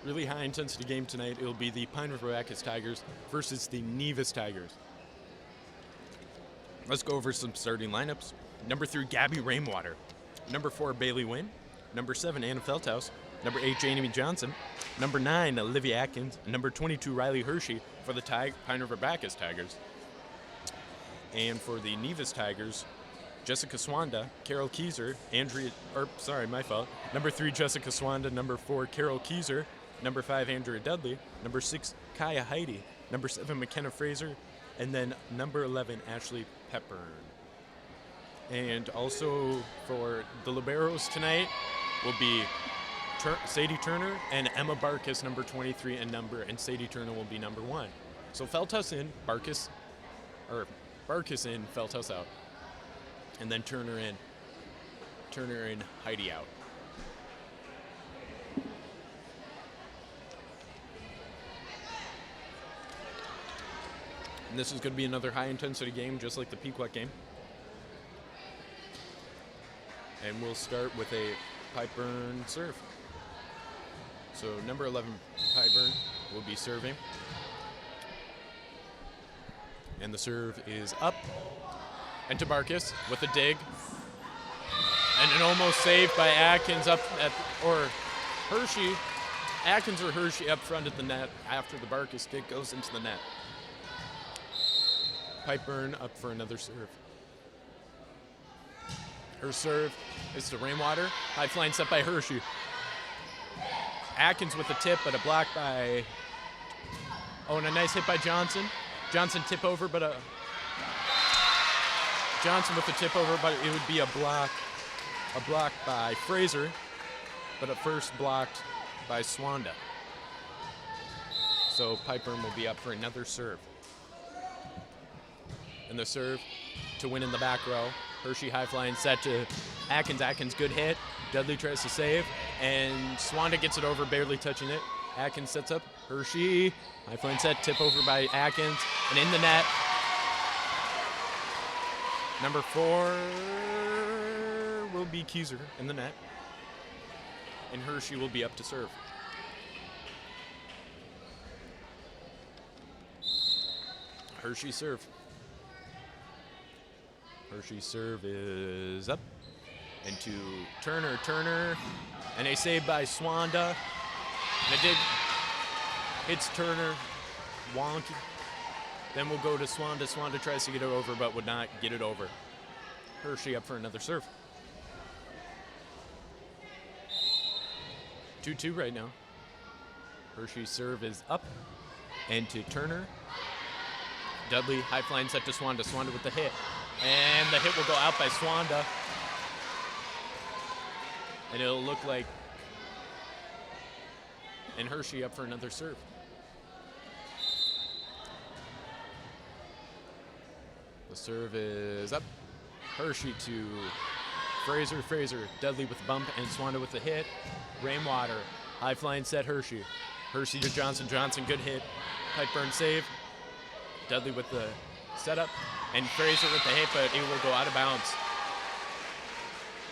really high intensity game tonight. It'll be the Pine River Bacchus Tigers versus the Nevis Tigers. Let's go over some starting lineups. Number 3, Gabby Rainwater. Number 4, Bailey Wynn. Number 7, Anna Feldhaus. Number 8, Jamie Johnson. Number 9, Olivia Atkins. And number 22, Riley Hershey for the Pine River Bacchus Tigers. And for the Nevis Tigers, Jessica Swanda, Carol Keyser, Number 3, Jessica Swanda. Number 4, Carol Keyser. Number 5, Andrea Dudley. Number 6, Kaya Heidi. Number 7, McKenna Fraser. And then number 11, Ashley Pepburn. And also for the liberos tonight will be Sadie Turner and Emma Barkus, number 23, and Sadie Turner will be number 1. So Feldhaus in, Barkus in, Feldhaus out. And then Turner in, Heidi out. And this is going to be another high-intensity game, just like the Pequot game. And we'll start with a Pipeburn serve. So number 11, Pipeburn, will be serving. And the serve is up. And to Barkus with a dig. And an almost saved by Atkins Atkins or Hershey up front at the net after the Barkus dig goes into the net. Pipeburn up for another serve. Her serve is to Rainwater. High flying set by Hershey. Atkins with a tip, but a block by... and a nice hit by Johnson. Johnson tip over, but Johnson with the tip over, but it would be a block by Fraser, but at first blocked by Swanda. So Pipeburn will be up for another serve. And the serve to win in the back row. Hershey high flying set to Atkins. Atkins good hit. Dudley tries to save, and Swanda gets it over, barely touching it. Atkins sets up. Hershey high flying set, tip over by Atkins, and in the net. Number 4 will be Keyser in the net, and Hershey will be up to serve. Hershey serve. Hershey's serve is up. And to Turner, and a save by Swanda. And a dig hits Turner, wonky. Then we'll go to Swanda. Swanda tries to get it over, but would not get it over. Hershey up for another serve. 2-2 right now. Hershey's serve is up. And to Turner. Dudley, high flying set to Swanda. Swanda with the hit. And the hit will go out by Swanda. And it'll look like... And Hershey up for another serve. The serve is up. Hershey to Fraser. Fraser, Dudley with the bump, and Swanda with the hit. Rainwater, high flying set Hershey. Hershey to Johnson. Johnson, good hit. Pipeburn save. Dudley with the setup. And Fraser with the hit, but it will go out of bounds.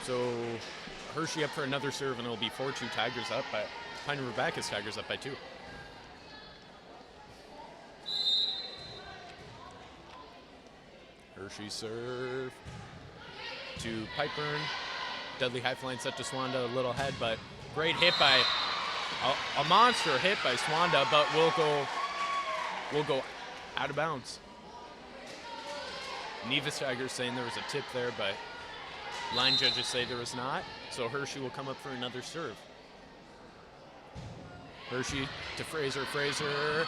So Hershey up for another serve, and it'll be 4-2 Tigers up by Pine River Bacchus Tigers up by 2. Hershey serve to Pipeburn. Dudley high flying set to Swanda, a little head, but great hit by a monster hit by Swanda, but will go out of bounds. Nevis Tigers saying there was a tip there, but line judges say there was not. So Hershey will come up for another serve. Hershey to Fraser. Fraser,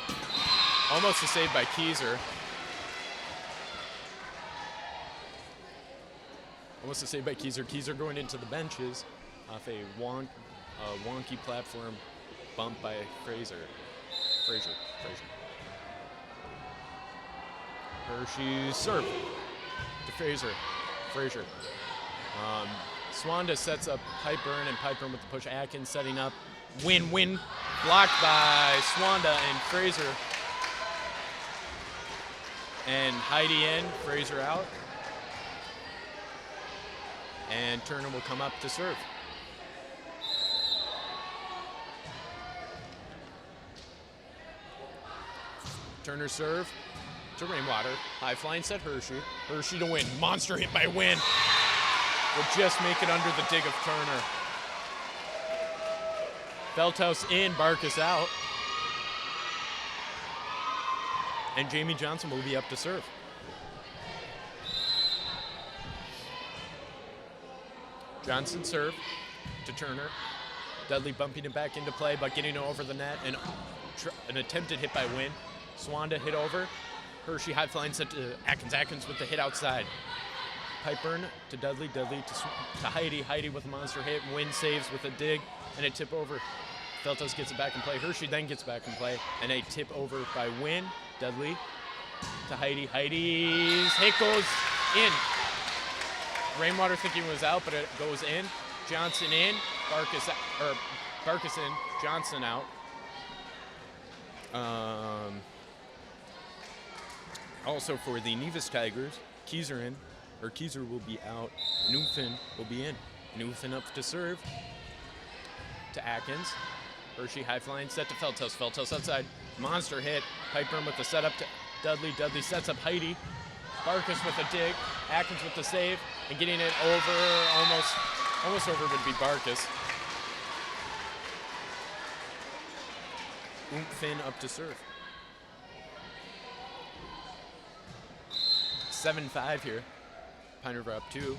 almost a save by Keyser. Almost a save by Keyser. Keyser going into the benches off a wonky platform bump by Fraser. Hershey's serve to Fraser. Swanda sets up Pipeburn, and Pipeburn with the push. Atkins setting up. Win. Blocked by Swanda and Fraser. And Heidi in, Fraser out. And Turner will come up to serve. Turner serve to Rainwater. High flying set Hershey. Hershey to win. Monster hit by Win. Will just make it under the dig of Turner. Feldhaus in, Barkus out. And Jamie Johnson will be up to serve. Johnson serve to Turner. Dudley bumping it back into play, but getting it over the net. And an attempted hit by Win. Swanda hit over. Hershey high flying set to Atkins. Atkins with the hit outside. Pipeburn to Dudley. Dudley to Heidi. Heidi with a monster hit. Win saves with a dig and a tip over. Feldhaus gets it back in play. Hershey then gets back in play. And a tip over by Win. Dudley to Heidi. Heidi's hit goes in. Rainwater thinking it was out, but it goes in. Johnson in. Barkus in. Johnson out. Also for the Nevis Tigers, Keyser will be out. Newfin will be in. Newfin up to serve to Atkins. Hershey high flying set to Feldhaus. Feldhaus outside. Monster hit. Pipeburn with the setup to Dudley. Dudley sets up Heidi. Barkus with a dig. Atkins with the save. And getting it over, almost over would be Barkus. Oomphin up to serve. 7-5 here. Pine River up 2.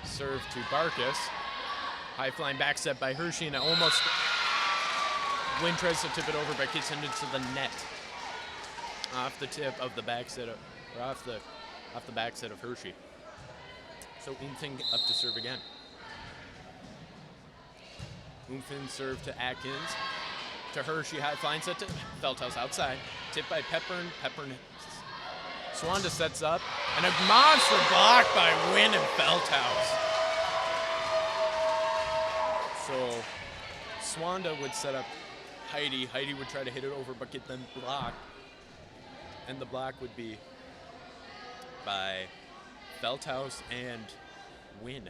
Serve to Barkus. High flying back set by Hershey, and it almost Win tries to tip it over, but gets into the net. Off the tip of the back set of, or off the back set of Hershey. So Oomphin up to serve again. Oomphin serve to Atkins. To Hershey, high flying set to Feldhaus outside. Tip by Pipeburn. Pipeburn. Swanda sets up. And a monster block by Win and Feldhaus. So Swanda would set up Heidi. Heidi would try to hit it over, but get them blocked. And the block would be by Feldhaus and Win.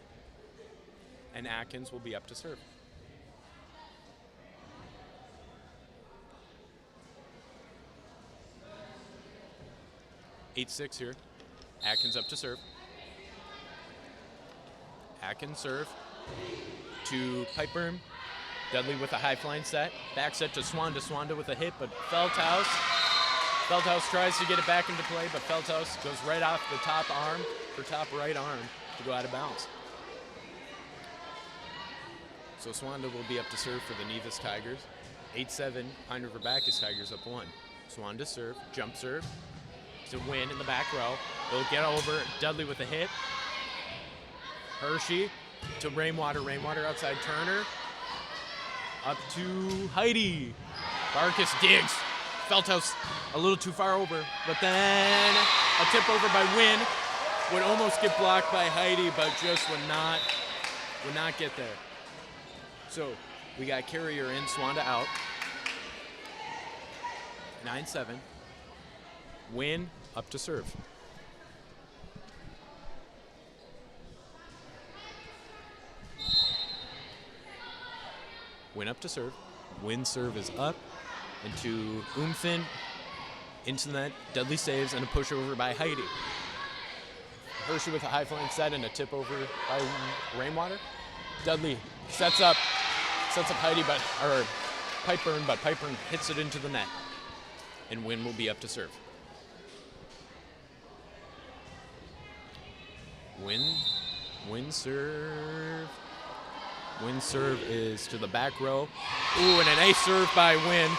And Atkins will be up to serve. 8-6 here. Atkins up to serve. Atkins serve to Pipeburn. Dudley with a high flying set. Back set to Swanda. Swanda with a hit, but Feldhaus tries to get it back into play, but Feldhaus goes right off the top arm, or top right arm, to go out of bounds. So Swanda will be up to serve for the Nevis Tigers. 8-7, Pine River Bacchus Tigers up 1. Swanda serve, jump serve to Win in the back row. They'll get over. Dudley with a hit. Hershey to Rainwater. Rainwater outside Turner. Up to Heidi. Barkus digs. Feldhaus a little too far over, but then a tip over by Win. Would almost get blocked by Heidi, but just would not get there. So we got Carrier in, Swanda out. 9-7. Win up to serve. Win up to serve. Win serve is up. Into Oomphin. Into the net. Dudley saves and a pushover by Heidi. Hershey with a high flying set and a tip over by Rainwater. Dudley sets up Heidi, but Pipeburn hits it into the net. And Win will be up to serve. Win serve. Win serve is to the back row. Ooh, and an ace serve by Win.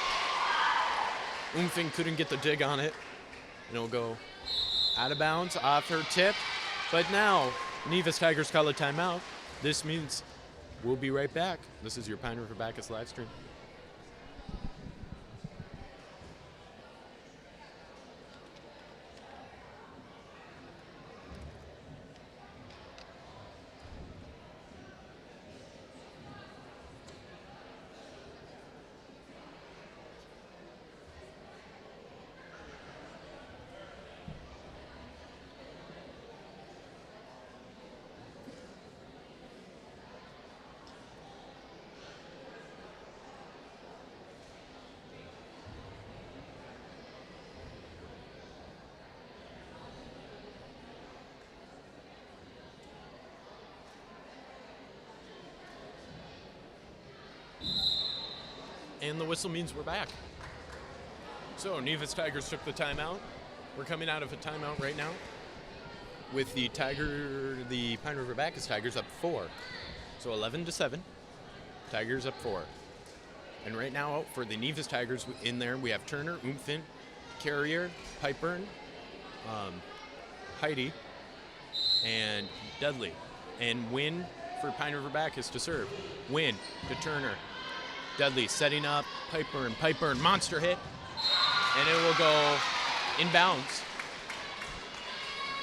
Oomphin couldn't get the dig on it. And it'll go out of bounds off her tip. But now, Nevis Tigers call a timeout. This means we'll be right back. This is your Pine River Bacchus live stream. and the whistle means we're back. So Nevis Tigers took the timeout. We're coming out of a timeout right now with the Pine River Bacchus Tigers up 4. So 11-7, Tigers up 4. And right now for the Nevis Tigers in there, we have Turner, Umfin, Carrier, Pipeburn, Heidi, and Dudley. And Wynn for Pine River Bacchus to serve. Wynn to Turner. Dudley setting up, Pipeburn, monster hit, and it will go inbounds.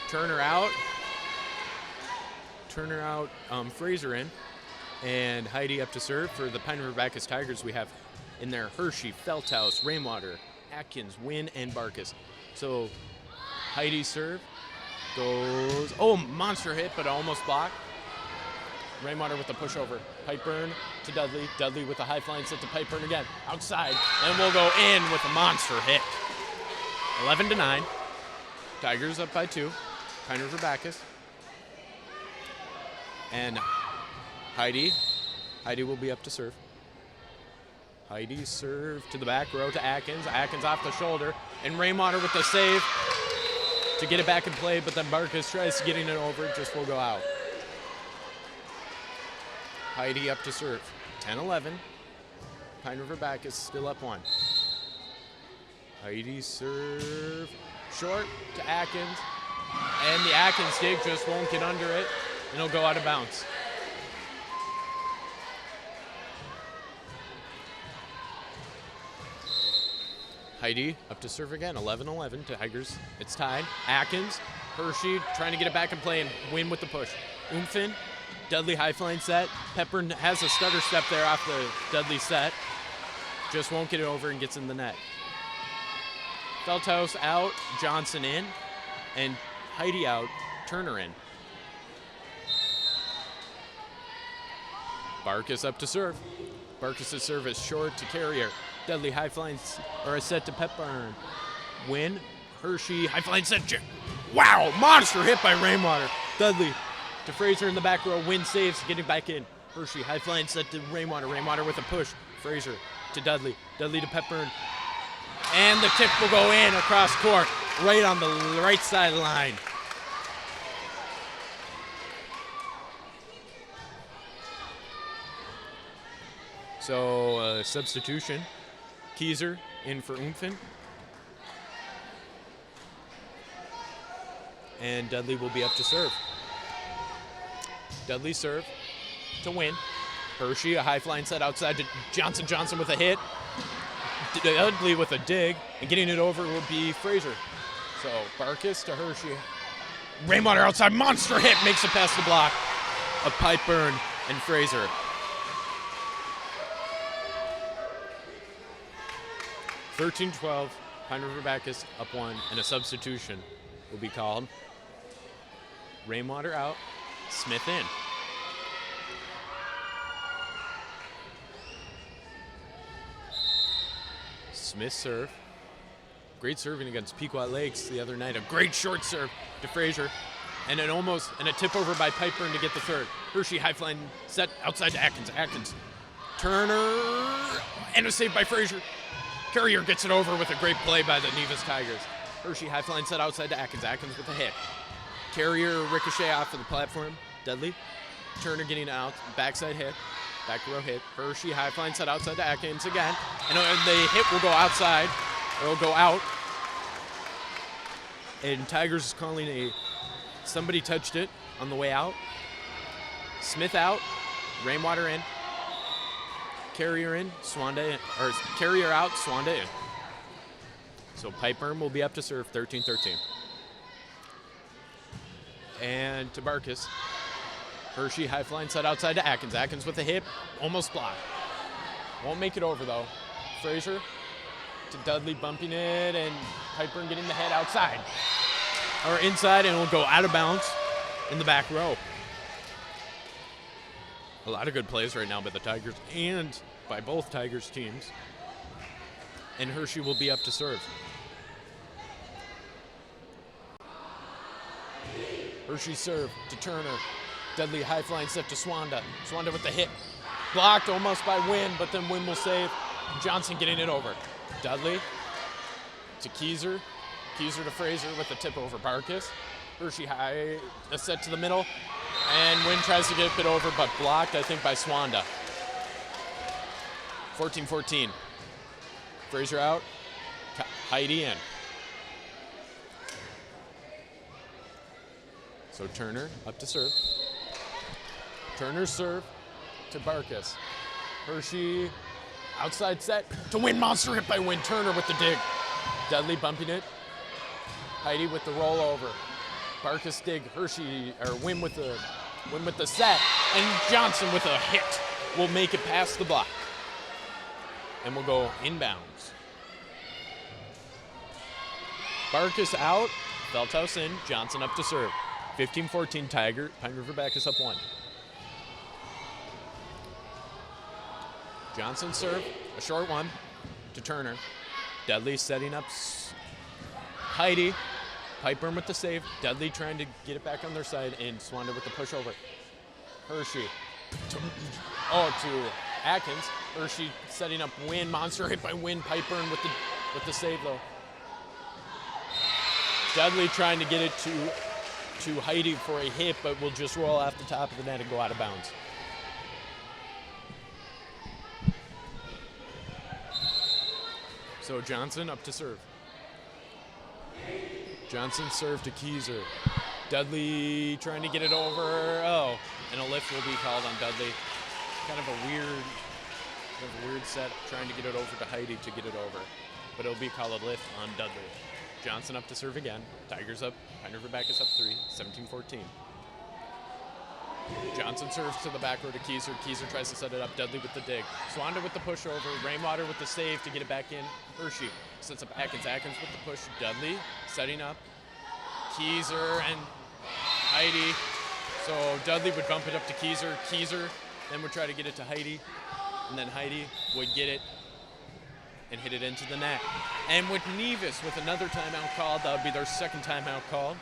Turner out, Fraser in, and Heidi up to serve. For the Pine River Bacchus Tigers, we have in there Hershey, Feldhaus, Rainwater, Atkins, Wynn, and Barkus. So Heidi's serve goes, monster hit, but almost blocked. Rainwater with the pushover. Pipeburn to Dudley. Dudley with a high flying set to Pipeburn again. Outside. And we'll go in with a monster hit. 11-9. Tigers up by 2. Pine River Bacchus. And Heidi. Heidi will be up to serve. Heidi serve to the back row to Atkins. Atkins off the shoulder. And Rainwater with the save to get it back in play, but then Barkus tries getting it over. Just will go out. Heidi up to serve. 10-11. Pine River Bacchus still up 1. Heidi serve short to Atkins. And the Atkins dig just won't get under it, and it'll go out of bounds. Heidi up to serve again. 11-11 to Tigers. It's tied. Atkins, Hershey trying to get it back in play and Win with the push. Umfin. Dudley high flying set. Pepper has a stutter step there off the Dudley set. Just won't get it over and gets in the net. Feldhaus out, Johnson in, and Heidi out, Turner in. Barkus up to serve. Barkus' serve is short to Carrier. Dudley high flying or a set to Pepburn. Win. Hershey high flying set. Wow, monster hit by Rainwater. Dudley to Fraser in the back row. Win saves, getting back in. Hershey high flying set to Rainwater. Rainwater with a push. Fraser to Dudley. Dudley to Pepburn. And the tip will go in across court, right on the right side line. So substitution. Keyser in for Umfin. And Dudley will be up to serve. Dudley serve to Win. Hershey, a high flying set outside to Johnson. Johnson with a hit. Dudley with a dig. And getting it over will be Fraser. So Barkus to Hershey. Rainwater outside, monster hit, makes it past the block of Pipeburn and Fraser. (13-12), Pine River Bacchus up 1, and a substitution will be called. Rainwater out, Smith in. Smith serve. Great serving against Pequot Lakes the other night. A great short serve to Fraser. And a tip over by Pipeburn to get the third. Hershey high flying set outside to Atkins. Atkins. Turner. And a save by Fraser. Carrier gets it over with a great play by the Nevis Tigers. Hershey high flying set outside to Atkins. Atkins with a hit. Carrier ricochet off of the platform. Dudley. Turner getting out. Backside hit. Back row hit. Hershey high flying set outside to Atkins again. And the hit will go outside. Or it'll go out. And Tigers is calling somebody touched it on the way out. Smith out. Rainwater in. Carrier in. Swanda in. Or Carrier out. Swanda in. So Pipeburn will be up to serve 13-13. And to Barkus. Hershey high flying set outside to Atkins. Atkins with a hip. Almost blocked. Won't make it over though. Fraser to Dudley bumping it, and Pipeburn getting the head outside. Or inside, and it will go out of bounds in the back row. A lot of good plays right now by the Tigers and by both Tigers teams. And Hershey will be up to serve. Hershey serve to Turner. Dudley high flying set to Swanda. Swanda with the hit. Blocked almost by Wynn, but then Wynn will save. Johnson getting it over. Dudley to Keyser. Keyser to Fraser with the tip over Barkus. Hershey high, a set to the middle. And Wynn tries to get it over, but blocked, I think, by Swanda. 14-14. Fraser out. Heidi in. So Turner up to serve. Turner serve to Barkus. Hershey outside set to Wynn. Monster hit by Wynn. Turner with the dig. Dudley bumping it. Heidi with the rollover. Barkus dig. Hershey or Wynn with the set. And Johnson with a hit will make it past the block. And we'll go inbounds. Barkus out. Feldhaus in. Johnson up to serve. 15-14 Tiger. Pine River Backus up 1. Johnson serve, a short one to Turner. Dudley setting up Heidi. Pipeburn with the save. Dudley trying to get it back on their side, and Swanda with the pushover. Hershey to Atkins. Hershey setting up Wynn. Monster hit by Wynn. Pipeburn with the save though. Dudley trying to get it to Heidi for a hit, but will just roll off the top of the net and go out of bounds. So Johnson up to serve. Johnson serve to Keyser. Dudley trying to get it over. Oh, and a lift will be called on Dudley. Kind of a weird set, trying to get it over to Heidi to get it over. But it'll be called a lift on Dudley. Johnson up to serve again. Tigers up. Pine River Backus up 3. 17-14. Johnson serves to the back row to Keyser. Keyser tries to set it up. Dudley with the dig. Swanda with the pushover. Rainwater with the save to get it back in. Hershey sets up Atkins. Atkins with the push. Dudley setting up. Keyser and Heidi. So Dudley would bump it up to Keyser. Keyser then would try to get it to Heidi. And then Heidi would get it and hit it into the net. And with Nevis with another timeout called, that would be their second timeout called.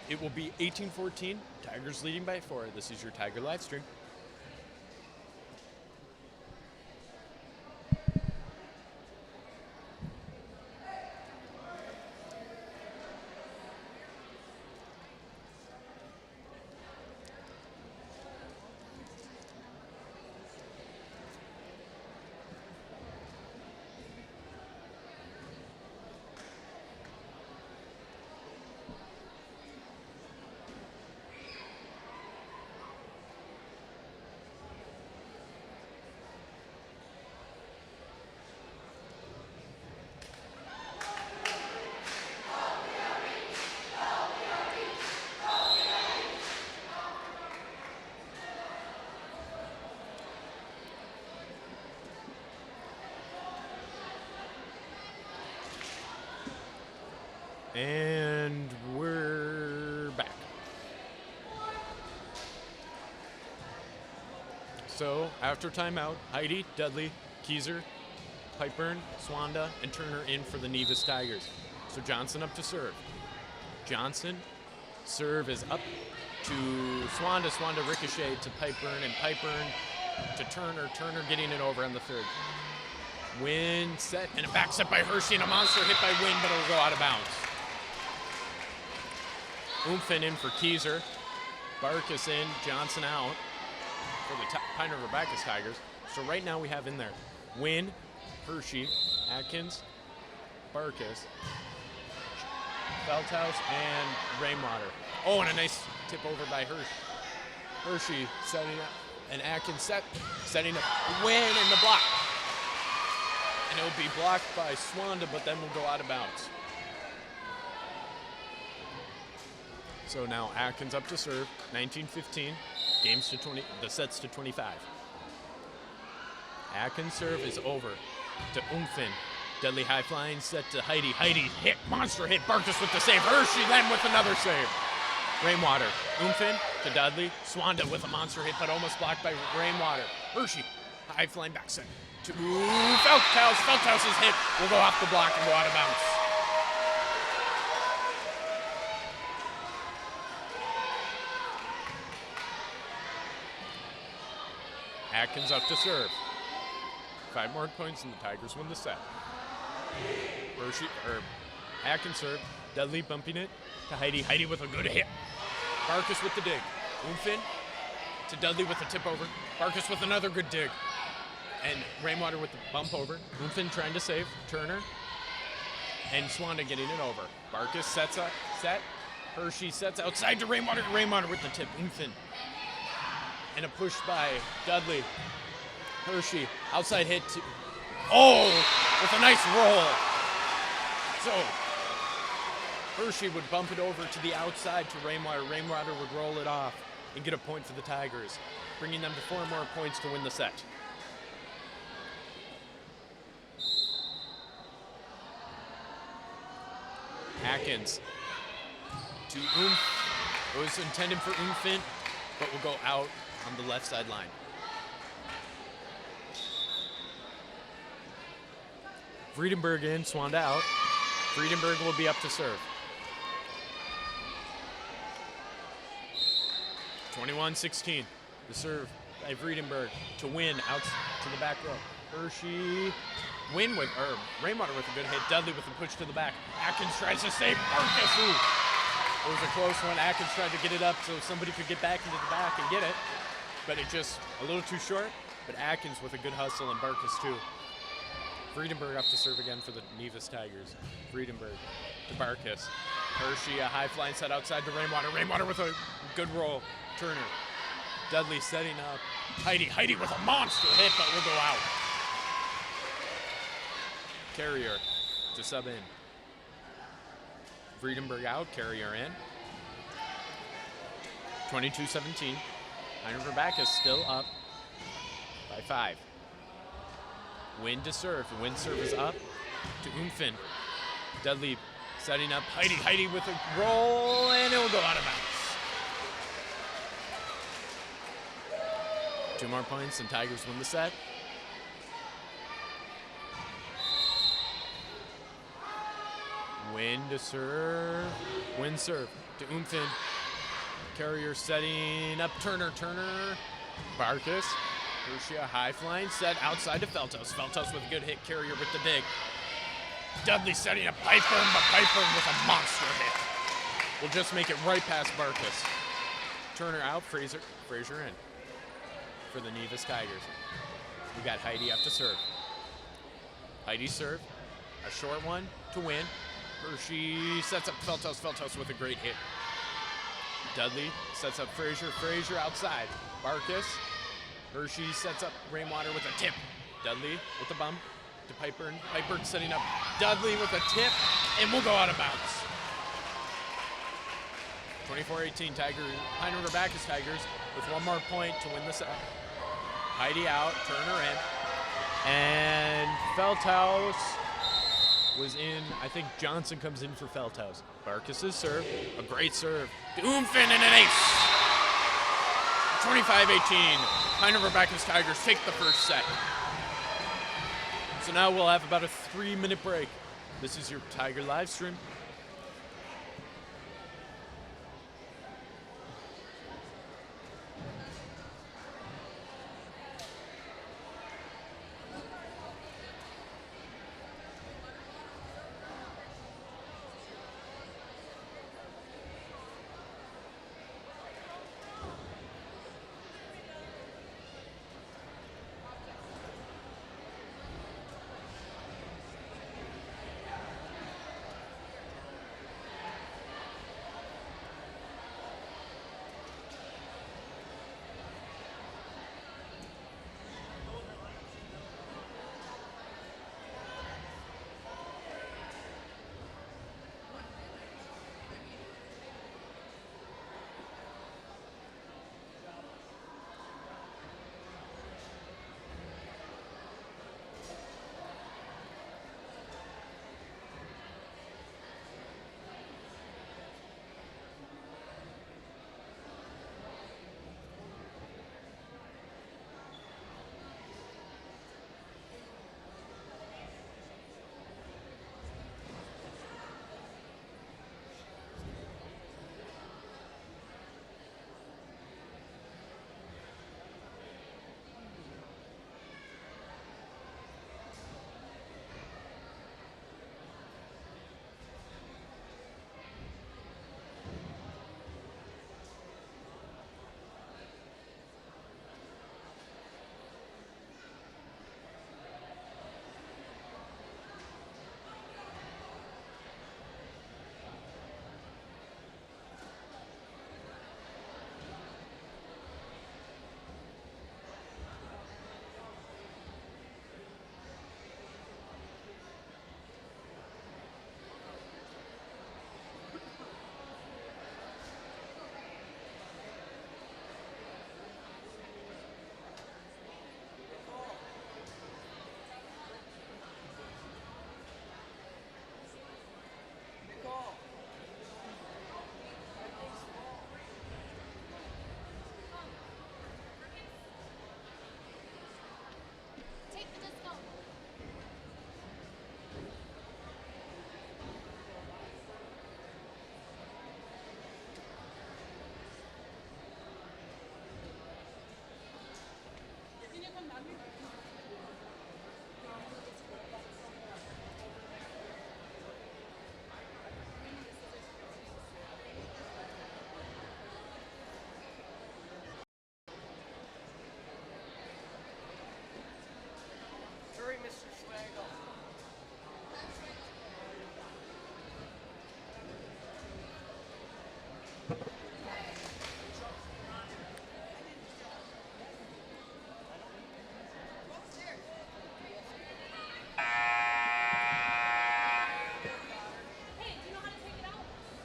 It will be 18-14. Tigers leading by 4. This is your Tiger live stream. And we're back. So after timeout, Heidi, Dudley, Keyser, Pipeburn, Swanda, and Turner in for the Nevis Tigers. So Johnson up to serve. Johnson, serve is up to Swanda. Swanda ricochet to Pipeburn, and Pipeburn to Turner. Turner getting it over on the third. Wynn set, and a back set by Hershey, and a monster hit by Wynn, but it'll go out of bounds. Umfin in for Keyser. Barkus in, Johnson out for the Pine River Backus Tigers. So right now we have in there Wynn, Hershey, Atkins, Barkus, Feldhaus, and Rainwater. Oh, and a nice tip over by Hershey setting up, and Atkins setting up Wynn in the block. And it will be blocked by Swanda, but then will go out of bounds. So now Atkins up to serve, 19-15, games to 20, the sets to 25. Atkins serve is over to Umfin. Dudley high flying set to Heidi. Heidi hit, monster hit, Barkus with the save. Hershey then with another save. Rainwater, Umfin to Dudley. Swanda with a monster hit, but almost blocked by Rainwater. Hershey, high flying back set to Feldhaus. Feldhaus's hit will go off the block and go out of bounds. Atkins up to serve. 5 more points and the Tigers win the set. Atkins serve. Dudley bumping it to Heidi. Heidi with a good hit. Barkus with the dig. Umfin to Dudley with the tip over. Barkus with another good dig. And Rainwater with the bump over. Umfin trying to save. Turner. And Swanda getting it over. Barkus sets up. Set. Hershey sets outside to Rainwater. Rainwater with the tip. Umfin. And a push by Dudley. Hershey. Outside hit to... Oh! With a nice roll. So... Hershey would bump it over to the outside to Rainwater. Rainwater would roll it off and get a point for the Tigers, bringing them to 4 more points to win the set. Atkins to It was intended for Umfin, but will go out on the left sideline. Friedenberg in, Swanda out. Friedenberg will be up to serve. 21-16. The serve by Friedenberg to win out to the back row. Hershey Rainwater with a good hit. Dudley with a push to the back. Atkins tries to save Barkus. Ooh. It was a close one. Atkins tried to get it up so somebody could get back into the back and get it. But it just a little too short. But Atkins with a good hustle and Barkus too. Friedenberg up to serve again for the Nevis Tigers. Friedenberg to Barkus. Hershey, a high flying set outside to Rainwater. Rainwater with a good roll. Turner. Dudley setting up. Heidi with a monster hit, but will go out. Carrier to sub in. Friedenberg out, Carrier in. 22-17. Heinricher back is still up by 5. Win to serve. The win serve is up to Umfin. Dudley setting up. Heidi with a roll, and it will go out of bounds. 2 more points, and Tigers win the set. Win to serve. Win serve to Umfin. Carrier setting up. Turner. Barkus. Hershey, a high flying set outside to Feltos. Feltos with a good hit. Carrier with the dig. Dudley setting up Piper, but Piper with a monster hit. Will just make it right past Barkus. Turner out. Fraser in for the Nevis Tigers. We got Heidi up to serve. Heidi serve. A short one to win. Hershey sets up Feltos. Feltos with a great hit. Dudley sets up Fraser. Fraser outside. Barkus. Hershey sets up Rainwater with a tip. Dudley with the bump to Piper. Piper setting up Dudley with a tip, and we'll go out of bounds. 24-18, Heinricher back is Tigers with 1 more point to win the set. Heidi out, Turner in, and Feldhaus was in. I think Johnson comes in for Feldhaus. Barkus's serve, a great serve. Umfin and an ace. 25-18, Heinricher back is Tigers take the first set. So now we'll have about a 3-minute break. This is your Tiger live stream.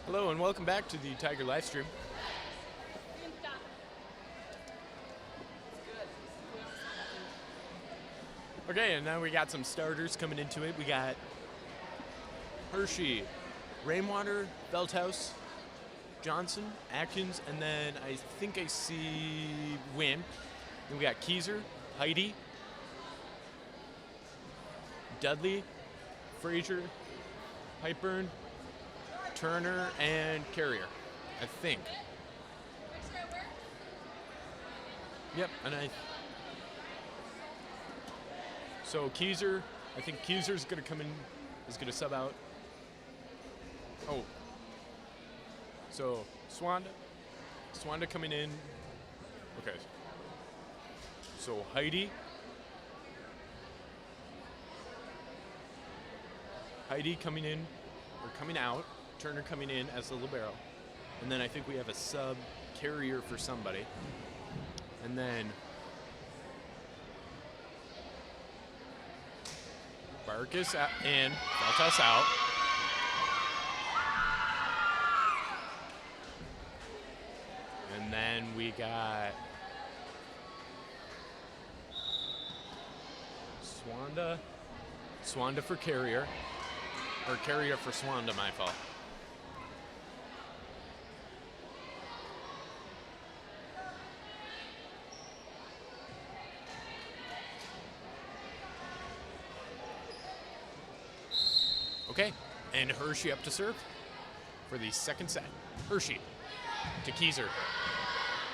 Hello and welcome back to the Tiger live stream. Okay, and now we got some starters coming into it. We got Hershey, Rainwater, Veldhouse, Johnson, Atkins, and then I think I see Wynn. Then we got Keyser, Heidi, Dudley, Frazier, Pipeburn, Turner, and Carrier, I think. Yep, and so Keyser, I think Keyser's gonna come in, is gonna sub out. Oh. So Swanda coming in. Okay. So Heidi coming in, or coming out. Turner coming in as the libero. And then I think we have a sub Carrier for somebody. And then Barkus in, Valtas out. And then we got Swanda for Carrier. Or Carrier for Swanda, my fault. Okay, and Hershey up to serve for the second set. Hershey to Keyser.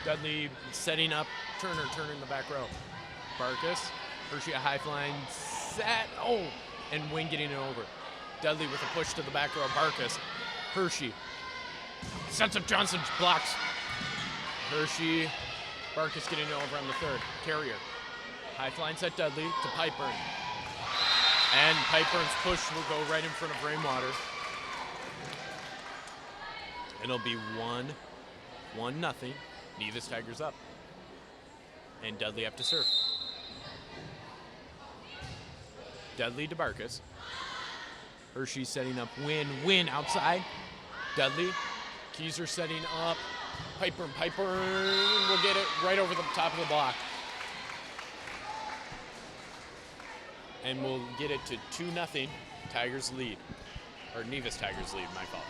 Dudley setting up, Turner in the back row. Barkus, Hershey a high flying set, oh, and Wynn getting it over. Dudley with a push to the back row, Barkus. Hershey sets up Johnson, blocks. Hershey, Barkus getting it over on the third. Carrier, high flying set Dudley to Pipeburn. And Pipeburn's push will go right in front of Rainwater. It'll be 1-0. Nevis Tigers up. And Dudley up to serve. Dudley to Barkus. Hershey setting up Wynn outside. Dudley. Keyser setting up. Pipeburn will get it right over the top of the block. And we'll get it to 2-0, Tigers lead. Or Nevis Tigers lead, my fault.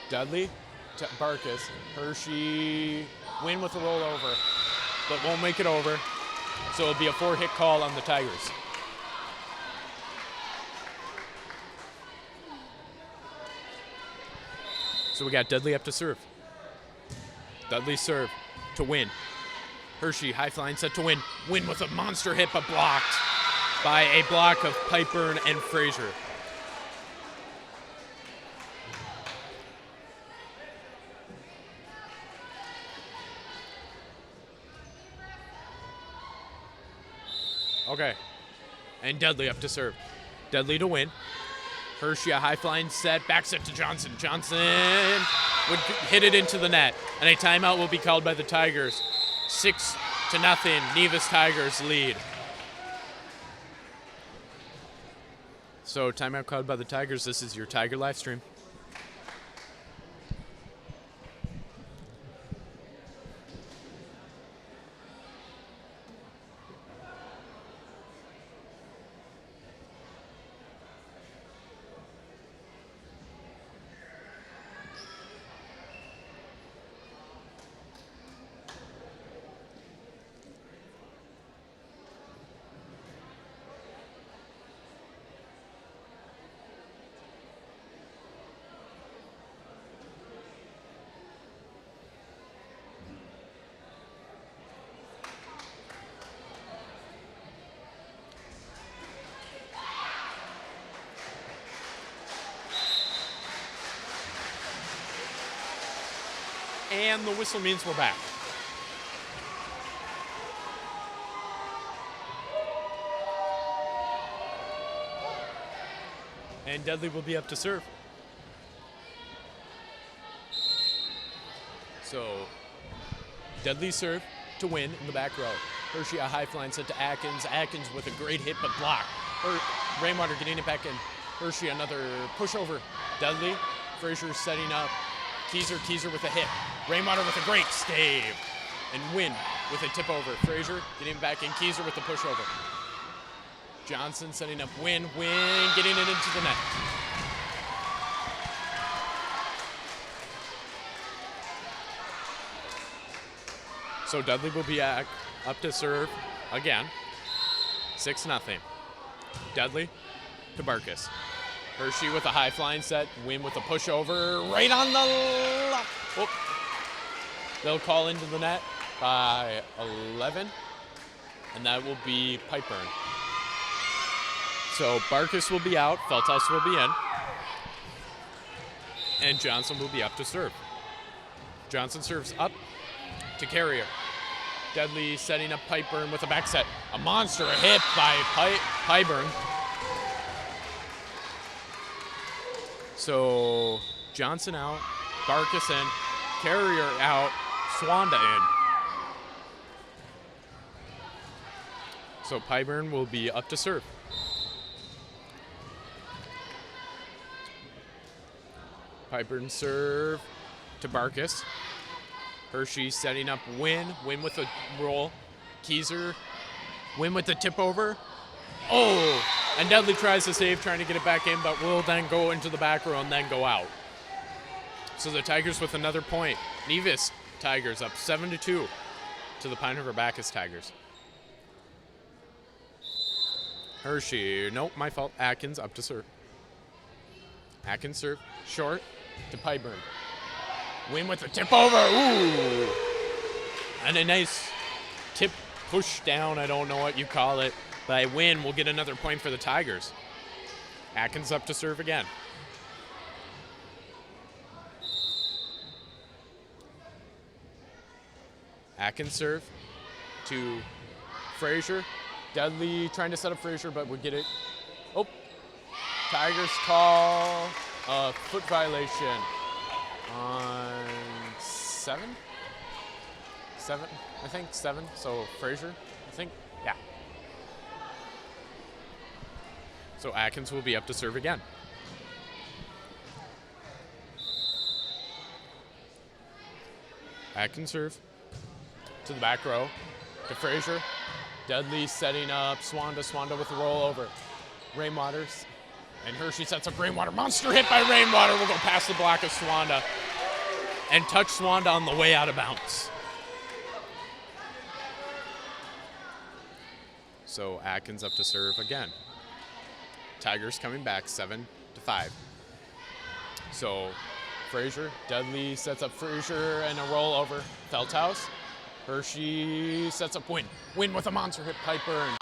Dudley to Barkus. Hershey, Wynn with a rollover, but won't make it over. So it'll be a 4-hit call on the Tigers. So we got Dudley up to serve. Dudley serve to Wynn. Hershey, high flying set to Wynn. Wynn with a monster hit, but blocked by a block of Pipeburn and Frazier. Okay. And Dudley up to serve. Dudley to Wynn. Hershey, a high flying set, back set to Johnson. Johnson would hit it into the net, and a timeout will be called by the Tigers. 6-0, Nevis Tigers lead. So timeout called by the Tigers. This is your Tiger live stream. And the whistle means we're back. And Dudley will be up to serve. So Dudley serve to Wynn in the back row. Hershey a high flying set to Atkins. Atkins with a great hit but block. Rainwater getting it back in. Hershey another pushover. Dudley. Frazier setting up. Keyser with a hit. Rainwater with a great stave. And Wynn with a tip over. Frazier getting it back in. Keyser with the pushover. Johnson setting up Wynn. Wynn getting it into the net. So Dudley will be up to serve again. 6-0. Dudley to Barkus. Hershey with a high flying set. Wynn with a pushover right on the left. Oh. They'll call into the net by 11, and that will be Pipeburn. So Barkus will be out, Feldhaus will be in, and Johnson will be up to serve. Johnson serves up to Carrier. Dudley setting up Pipeburn with a back set. A monster hit by Pipeburn. So Johnson out, Barkus in, Carrier out, Swanda in. So Pipeburn will be up to serve. Pipeburn serve to Barkus. Hershey setting up Wynn. Wynn with a roll. Keyser. Wynn with the tip over. Oh! And Dudley tries to save, trying to get it back in, but will then go into the back row and then go out. So the Tigers with another point. Nevis Tigers up 7-2 to the Pine River Bacchus Tigers. Hershey, nope, my fault. Atkins up to serve. Atkins serve, short to Pipeburn. Wynn with the tip over, ooh! And a nice tip push down, I don't know what you call it, by Wynn will get another point for the Tigers. Atkins up to serve again. Atkins serve to Frazier. Dudley trying to set up Frazier, but would get it. Oh, Tigers call a foot violation on 7? 7, I think, 7. So Frazier, I think, yeah. So Atkins will be up to serve again. Atkins serve to the back row to Frazier. Dudley setting up Swanda. Swanda with a rollover. Rainwaters. And Hershey sets up Rainwater. Monster hit by Rainwater. Will go past the block of Swanda and touch Swanda on the way out of bounds. So Atkins up to serve again. Tigers coming back 7-5. So Frazier, Dudley sets up Frazier and a rollover. Feldhaus. Hershey sets up Wynn. Wynn with a monster hit, Pipeburn.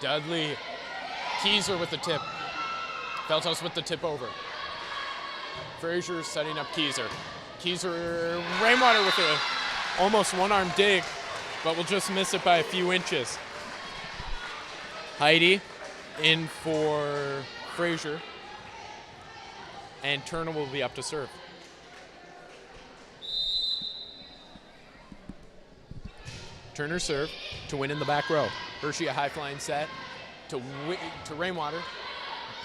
Dudley, Keyser with the tip. Feldhaus with the tip over. Frazier setting up Keyser. Keyser, Rainwater with a almost one-arm dig, but will just miss it by a few inches. Heidi in for Frazier, and Turner will be up to serve. Turner serve to Win in the back row. Hershey a high flying set to Rainwater.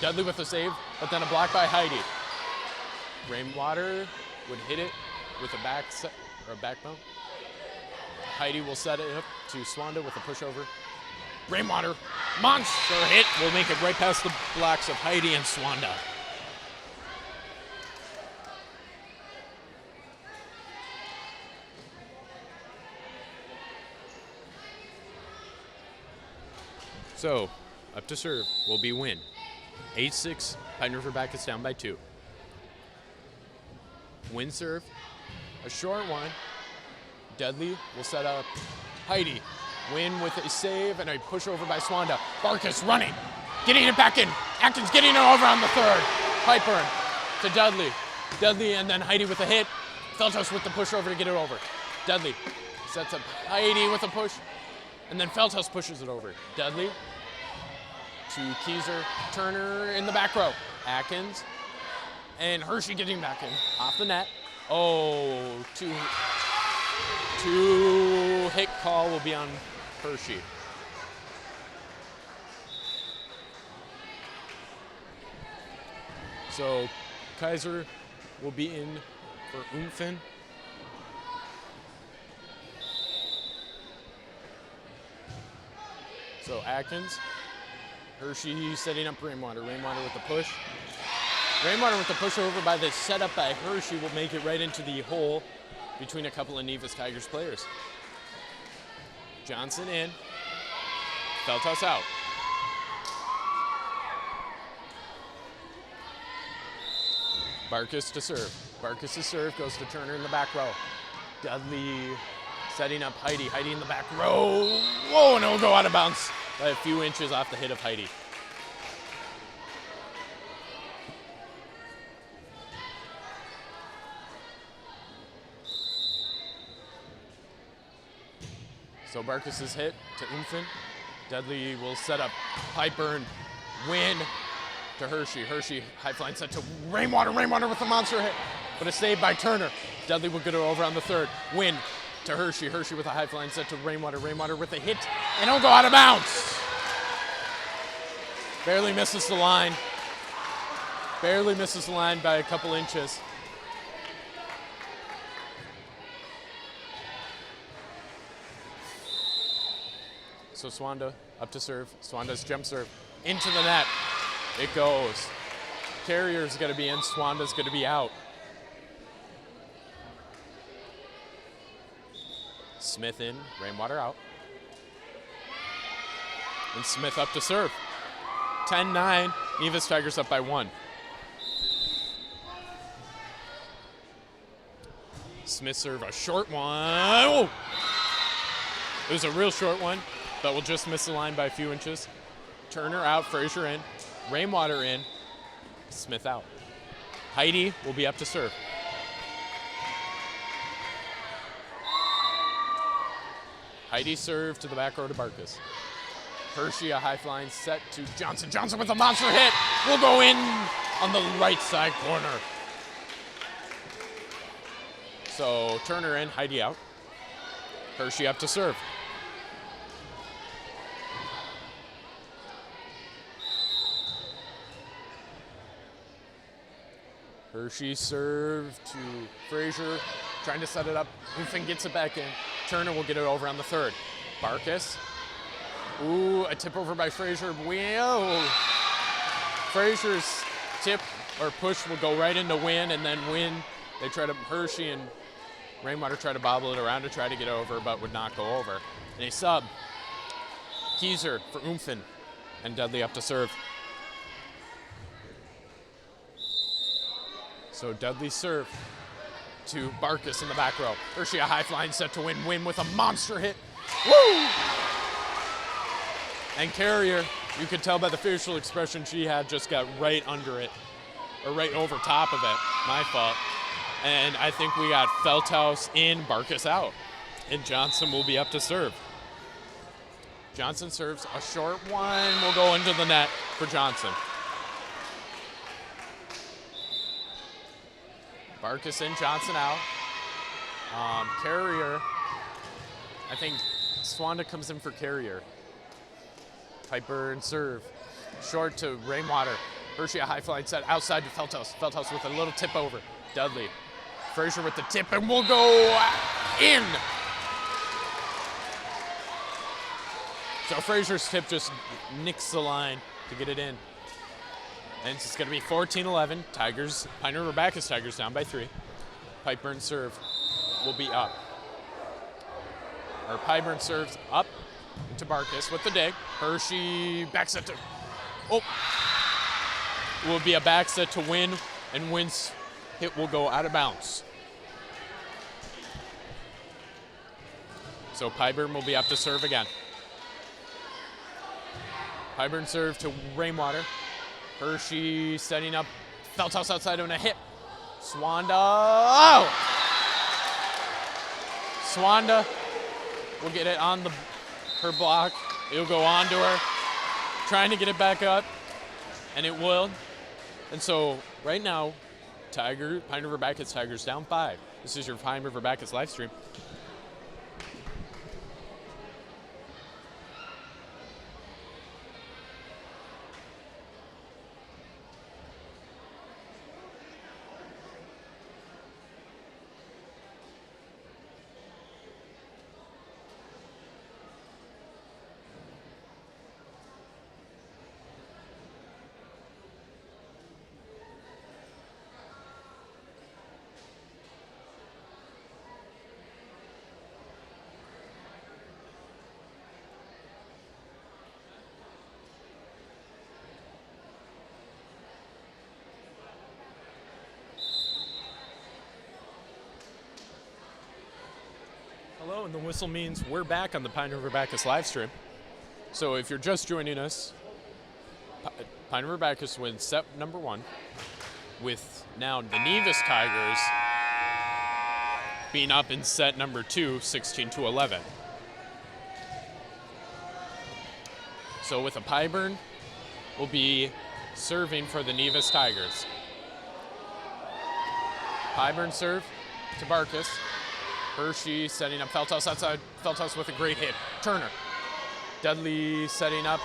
Dudley with a save, but then a block by Heidi. Rainwater would hit it with a back set or a backbone. Heidi will set it up to Swanda with a pushover. Rainwater, monster hit, will make it right past the blocks of Heidi and Swanda. So, up to serve will be Win. 8-6, Pine River Bacchus down by 2. Win serve, a short one. Dudley will set up Heidi. Win with a save and a push over by Swanda. Barkus running, getting it back in. Atkins getting it over on the third. Pipeburn to Dudley. Dudley and then Heidi with a hit. Feldhaus with the push over to get it over. Dudley sets up Heidi with a push, and then Feldhaus pushes it over. Dudley to Keyser. Turner in the back row. Atkins and Hershey getting back in. Off the net. Oh, two hit call will be on Hershey. So Kaiser will be in for Umfen. So Atkins, Hershey setting up Rainwater. Rainwater with the push. Rainwater with the push over by the setup by Hershey will make it right into the hole between a couple of Nevis Tigers players. Johnson in, Feldhaus out. Barkus to serve. Barkus' serve goes to Turner in the back row. Dudley setting up Heidi. Heidi in the back row. Whoa, and it'll go out of bounds by a few inches off the hit of Heidi. So Barkus' hit to Umfen. Dudley will set up Piper and win to Hershey. Hershey high flying set to Rainwater. Rainwater with a monster hit, but a save by Turner. Dudley will get it over on the third. Win to Hershey. Hershey with a high flying set to Rainwater. Rainwater with a hit, and it'll go out of bounds. Barely misses the line. Barely misses the line by a couple inches. So Swanda up to serve. Swanda's jump serve into the net. It goes. Carrier's going to be in. Swanda's going to be out. Smith in. Rainwater out. And Smith up to serve. 10-9. Nevis Tigers up by 1. Smith serve a short one. Oh! It was a real short one, but we'll just miss the line by a few inches. Turner out, Frazier in, Rainwater in, Smith out. Heidi will be up to serve. Heidi serve to the back row to Barkus. Hershey a high flying set to Johnson. Johnson with a monster hit. Will go in on the right side corner. So Turner in, Heidi out. Hershey up to serve. Hershey serve to Frazier, trying to set it up. Umfen gets it back in. Turner will get it over on the third. Barkus. Ooh, a tip over by Frazier. Whoa. Frazier's tip or push will go right into Win, and then Win, they try to, Hershey and Rainwater try to bobble it around to try to get over, but would not go over. And a sub. Kieser for Umfen, and Dudley up to serve. So Dudley serve to Barkus in the back row. Hershey a high flying set to Win. Win with a monster hit. Woo! And Carrier, you could tell by the facial expression she had, just got right under it, or right over top of it. My fault. And I think we got Feldhaus in, Barkus out. And Johnson will be up to serve. Johnson serves a short one. Will go into the net for Johnson. Barkus in, Johnson out. Carrier, I think Swanda comes in for Carrier. Piper and serve. Short to Rainwater. Hershey a high flying set outside to Feldhaus. Feldhaus with a little tip over. Dudley. Frazier with the tip, and we'll go in. So Frazier's tip just nicks the line to get it in. And it's going to be 14-11. Tigers, Pine River Bacchus Tigers down by 3. Piper and serve will be up. Or Piper and serves up to Barkus with the dig. Hershey back set to, oh. Will be a back set to Win, and Win's hit will go out of bounds. So Pyburn will be up to serve again. Pyburn serve to Rainwater. Hershey setting up. Feldhaus outside on a hit. Swanda. Oh! Swanda will get it on her block. It'll go on to her. Trying to get it back up. And it will. And so right now, Pine River Bacchus Tigers down 5. This is your Pine River Bacchus live stream. and the whistle means we're back on the Pine River Bacchus live stream. So if you're just joining us, Pine River Bacchus wins set number 1 with now the Nevis Tigers being up in set number 2, 16-11. So with a Pyburn, we'll be serving for the Nevis Tigers. Pyburn serve to Barkus. Hershey setting up Feldhaus outside. Feldhaus with a great hit. Turner. Dudley setting up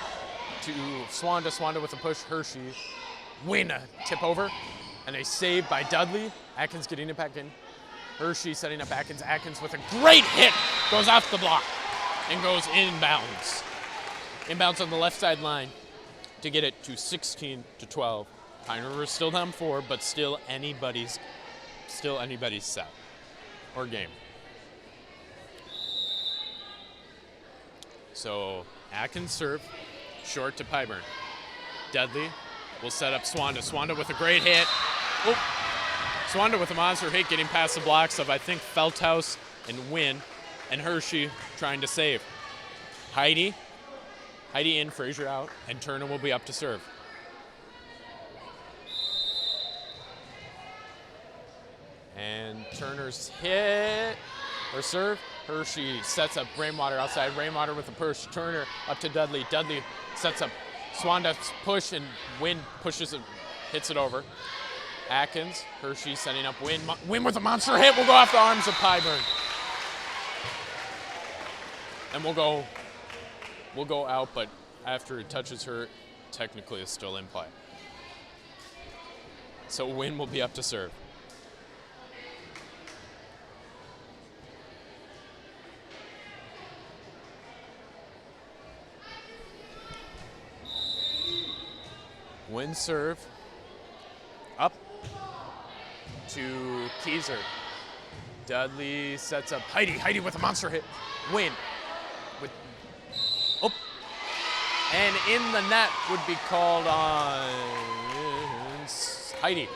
to Swanda. Swanda with a push. Hershey. Win a tip over. And a save by Dudley. Atkins getting it back in. Hershey setting up Atkins. Atkins with a great hit. Goes off the block and goes inbounds. Inbounds on the left side line to get it to 16-12. Pine River is still down 4, but still anybody's set or game. So Atkins serve, short to Pyburn. Dudley will set up Swanda. Swanda with a great hit. Oh, Swanda with a monster hit, getting past the blocks of, I think, Feldhaus and Wynn, and Hershey trying to save. Heidi in, Frazier out, and Turner will be up to serve. And Turner's hit, or serve. Hershey sets up Rainwater outside. Rainwater with a push. Turner up to Dudley. Dudley sets up Swanda's push, and Wynn pushes it, hits it over. Atkins, Hershey setting up Wynn. Wynn with a monster hit will go off the arms of Pyburn. And we'll go out, but after it touches her, technically it's still in play. So Wynn will be up to serve. Wynn serve up to Keyser. Dudley sets up Heidi. Heidi with a monster hit. Wynn with, oh, and in the net would be called on Heidi.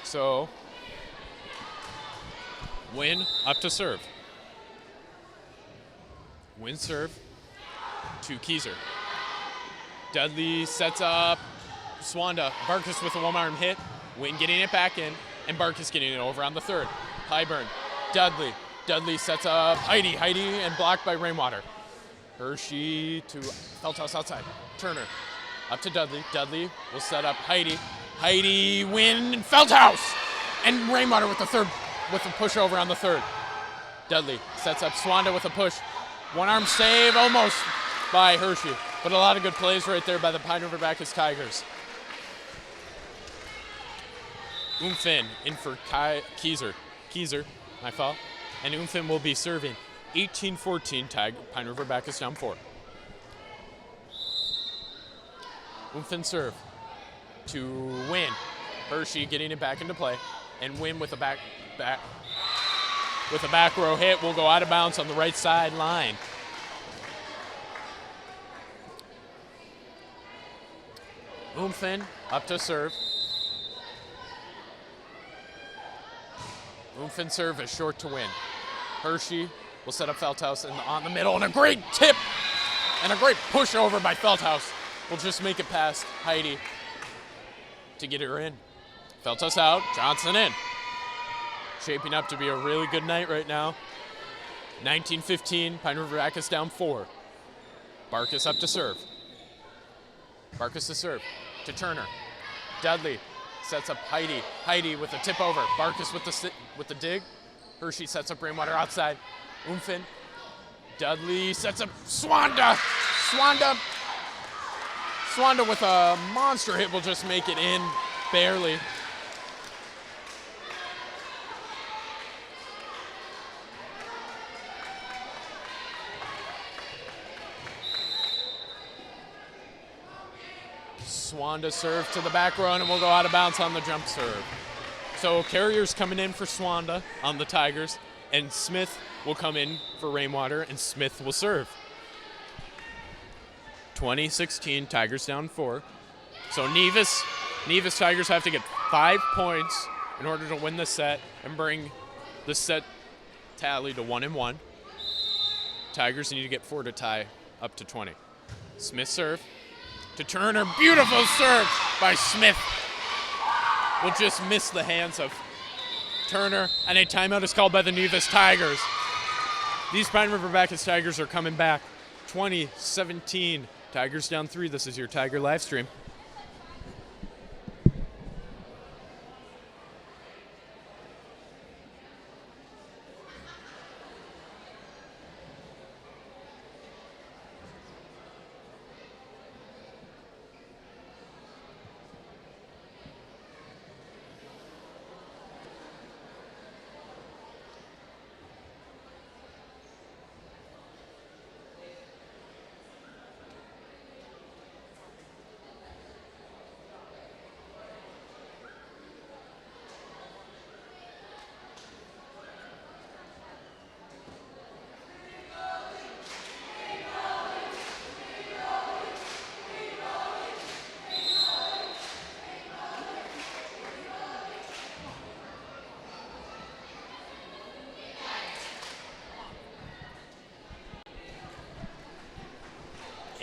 So Wynn up to serve. Wynn serve to Keyser. Dudley sets up Swanda. Barkus with a one-arm hit. Wynn getting it back in, and Barkus getting it over on the third. Pyburn. Dudley. Dudley sets up Heidi. Heidi and blocked by Rainwater. Hershey to Feldhaus outside. Turner up to Dudley. Dudley will set up Heidi. Heidi, Wynn, and Feldhaus! And Rainwater with the third, with a push over on the third. Dudley sets up Swanda with a push. One-arm save almost by Hershey, but a lot of good plays right there by the Pine River Bacchus Tigers. Umfin in for Keyser. Keyser, my fault. And Umfin will be serving. 18-14, Pine River Bacchus down 4. Umfin serve to Wynn. Hershey getting it back into play, and Wynn with a back row hit will go out of bounds on the right side line. Umfin up to serve. Umfin serve is short to Win. Hershey will set up Feldhaus on the middle, and a great tip and a great push over by Feldhaus will just make it past Heidi to get her in. Feldhaus out, Johnson in. Shaping up to be a really good night right now. 19-15, Pine River Bacchus down 4. Barkus up to serve. Barkus to serve to Turner. Dudley sets up Heidi. Heidi with a tip over. Barkus with the dig. Hershey sets up Rainwater outside. Umfin. Dudley sets up Swanda. Swanda with a monster hit will just make it in barely. Swanda serve to the back row, and we'll go out of bounds on the jump serve. So Carrier's coming in for Swanda on the Tigers, and Smith will come in for Rainwater, and Smith will serve. 20-16, Tigers down 4. So Nevis Tigers have to get 5 points in order to win the set and bring the set tally to 1-1. Tigers need to get 4 to tie up to 20. Smith serve to Turner. Beautiful serve by Smith. Will just miss the hands of Turner, and a timeout is called by the Nevis Tigers. These Pine River Bacchus Tigers are coming back. 20-17. Tigers down 3. This is your Tiger live stream.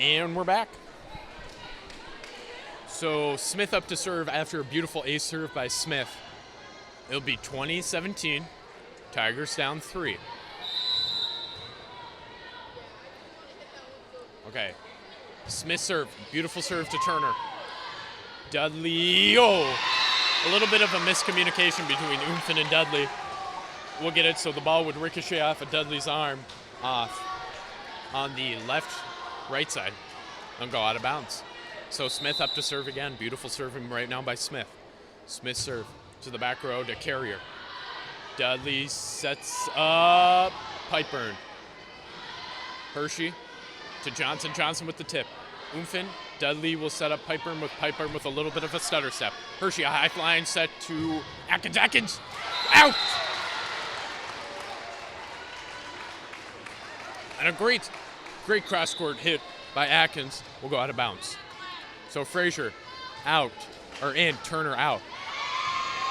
And we're back. So Smith up to serve after a beautiful ace serve by Smith. It'll be 20-17. Tigers down 3. Okay. Smith serve. Beautiful serve to Turner. Dudley. Oh! A little bit of a miscommunication between Umfin and Dudley. We'll get it so the ball would ricochet off of Dudley's arm off on the right side and go out of bounds. So Smith up to serve again. Beautiful serving right now by Smith. Smith serve to the back row to Carrier. Dudley sets up pipe burn. Hershey to Johnson. Johnson with the tip. Umfin. Dudley will set up pipe burn with a little bit of a stutter step. Hershey, a high flying set to Atkins. Atkins out! And a great cross-court hit by Atkins will go out of bounds. So Frazier out, or in, Turner out.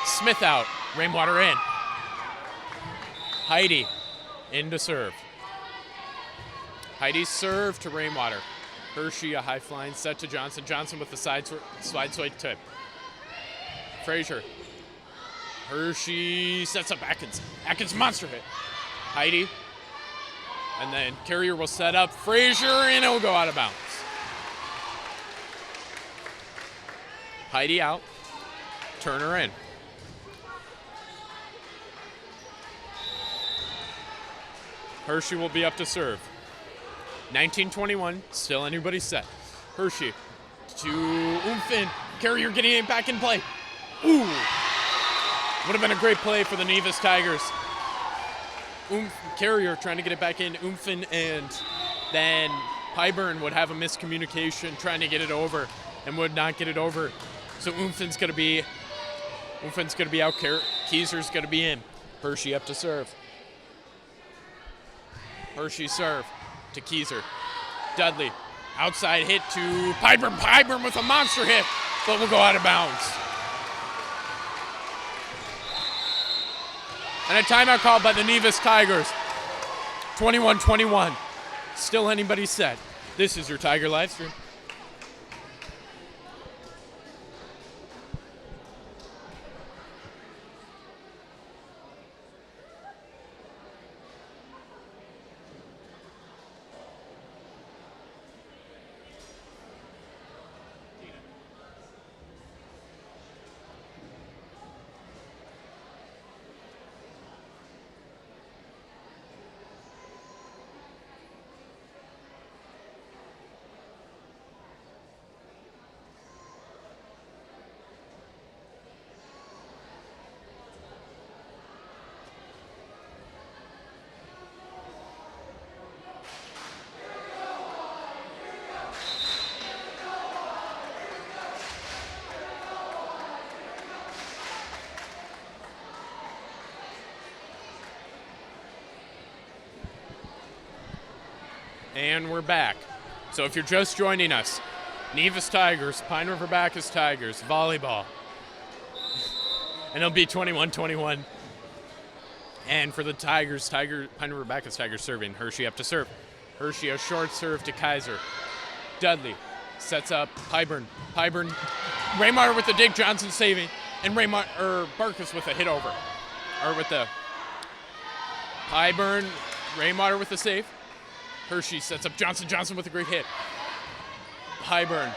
Smith out, Rainwater in. Heidi in to serve. Heidi's serve to Rainwater. Hershey, a high flying set to Johnson. Johnson with the slide swipe tip. Frazier. Hershey sets up Atkins. Atkins monster hit. Heidi. And then Carrier will set up Frazier, and it will go out of bounds. Heidi out. Turner in. Hershey will be up to serve. 19-21, still anybody's set. Hershey to Umfin. Carrier getting it back in play. Ooh! Would have been a great play for the Nevis Tigers. Carrier trying to get it back in. Umfin and then Pyburn would have a miscommunication trying to get it over and would not get it over. So Umfin's going to be out. Keyser's going to be in. Hershey up to serve. Hershey serve to Keyser. Dudley outside hit to Pyburn. Pyburn with a monster hit, but will go out of bounds. And a timeout called by the Nevis Tigers. 21-21. Still anybody's set. This is your Tiger live stream. And we're back. So if you're just joining us, Nevis Tigers, Pine River Bacchus Tigers, volleyball. And it'll be 21-21. And for the Tigers, Pine River Bacchus Tigers serving. Hershey up to serve. Hershey a short serve to Kaiser. Dudley sets up Pyburn. Raymar with the dig, Johnson saving. And Barkus with a hit over. Or with the Pyburn, Raymar with the save. Hershey sets up Johnson with a great hit. Pyburn.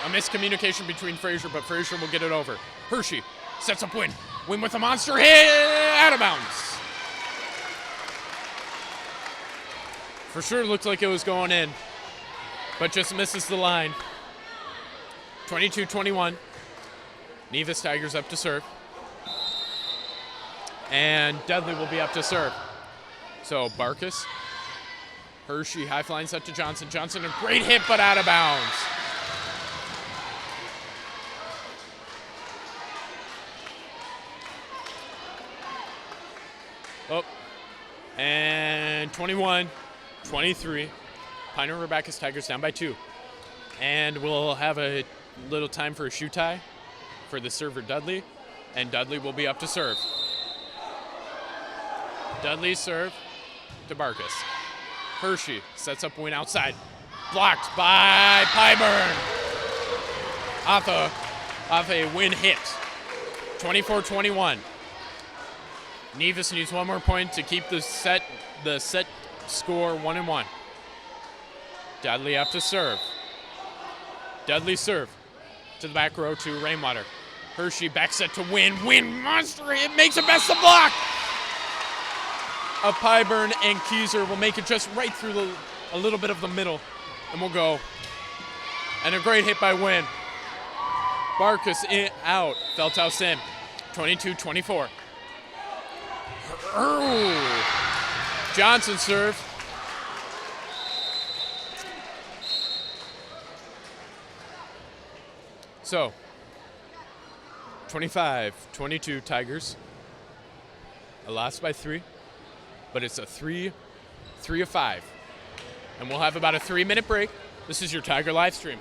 A miscommunication between Frazier, but Frazier will get it over. Hershey sets up Wynn. Wynn with a monster hit, out of bounds. For sure looked like it was going in, but just misses the line. 22-21. Nevis Tigers up to serve. And Dudley will be up to serve. So Barkus. Hershey, high flying set to Johnson. Johnson, a great hit, but out of bounds. Oh, and 21-23. Pine River Bacchus Tigers down by 2. And we'll have a little time for a shoe tie for the server Dudley. And Dudley will be up to serve. Dudley serve to Barkus. Hershey sets up Wynn outside. Blocked by Pyburn. Off a Wynn hit. 24-21. Nevis needs one more point to keep the set score 1-1. Dudley up to serve. Dudley serve to the back row to Rainwater. Hershey back set to Wynn. Wynn monster hit, makes a best of block. Of Pyburn and Keyser will make it just right through a little bit of the middle, and we'll go. And a great hit by Wynn. Barkus out, Feldhaus in. 22-24. Johnson serve. So, 25-22 Tigers. A loss by 3, but it's a 3 of 5. And we'll have about a 3-minute break. This is your Tiger live stream.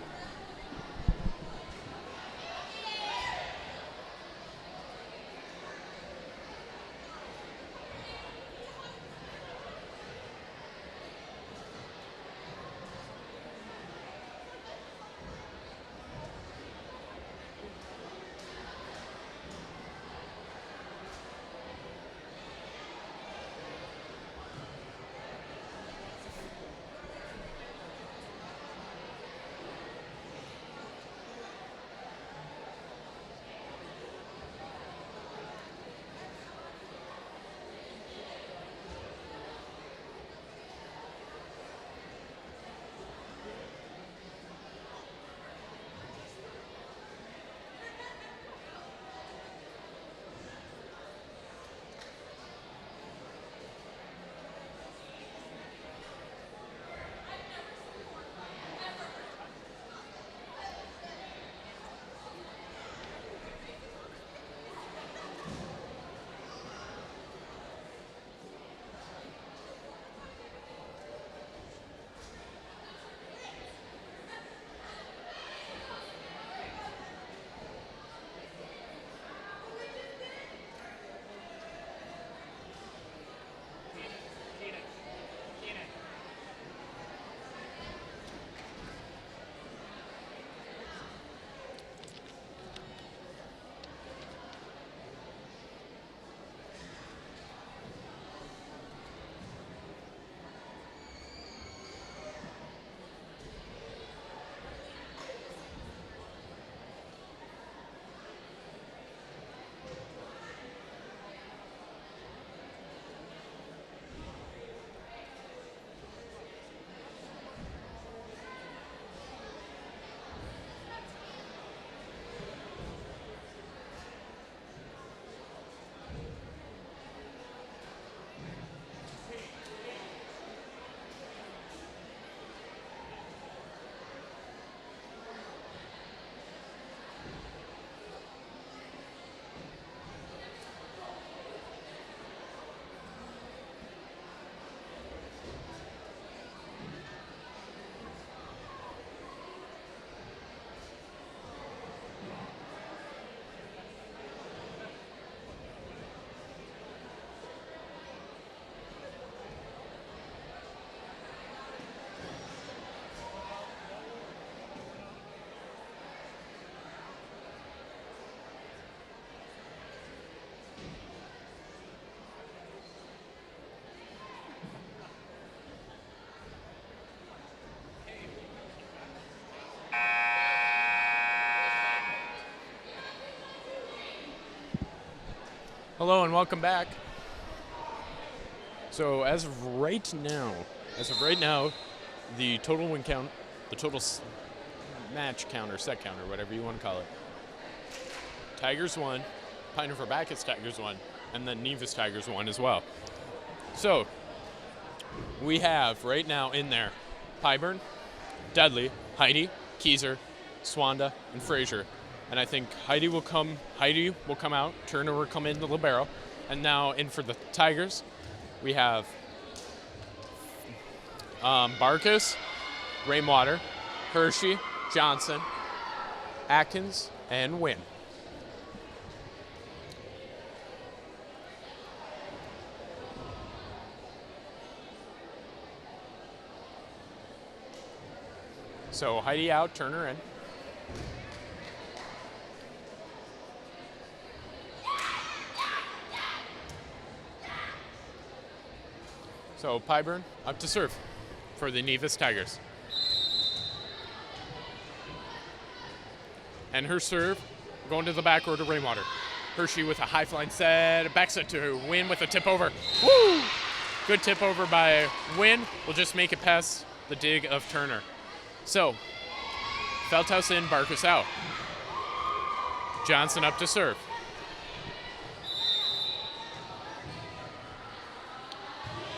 Hello and welcome back. So as of right now, the total win count, the total match count or set count or whatever you want to call it. Tigers won, Pine River Bacchus Tigers won, and then Nevis Tigers won as well. So we have right now in there Pyburn, Dudley, Heidi, Keyser, Swanda, and Frazier. And I think Heidi will come out, Turner will come in the libero. And now in for the Tigers, we have Barkus, Rainwater, Hershey, Johnson, Atkins, and Wynn. So Heidi out, Turner in. So Pyburn up to serve for the Nevis Tigers. And her serve going to the back row to Rainwater. Hershey with a high flying set, back set to Wynn with a tip over. Woo! Good tip over by Wynn. Will just make it past the dig of Turner. So, Feldhaus in, Barkus out. Johnson up to serve.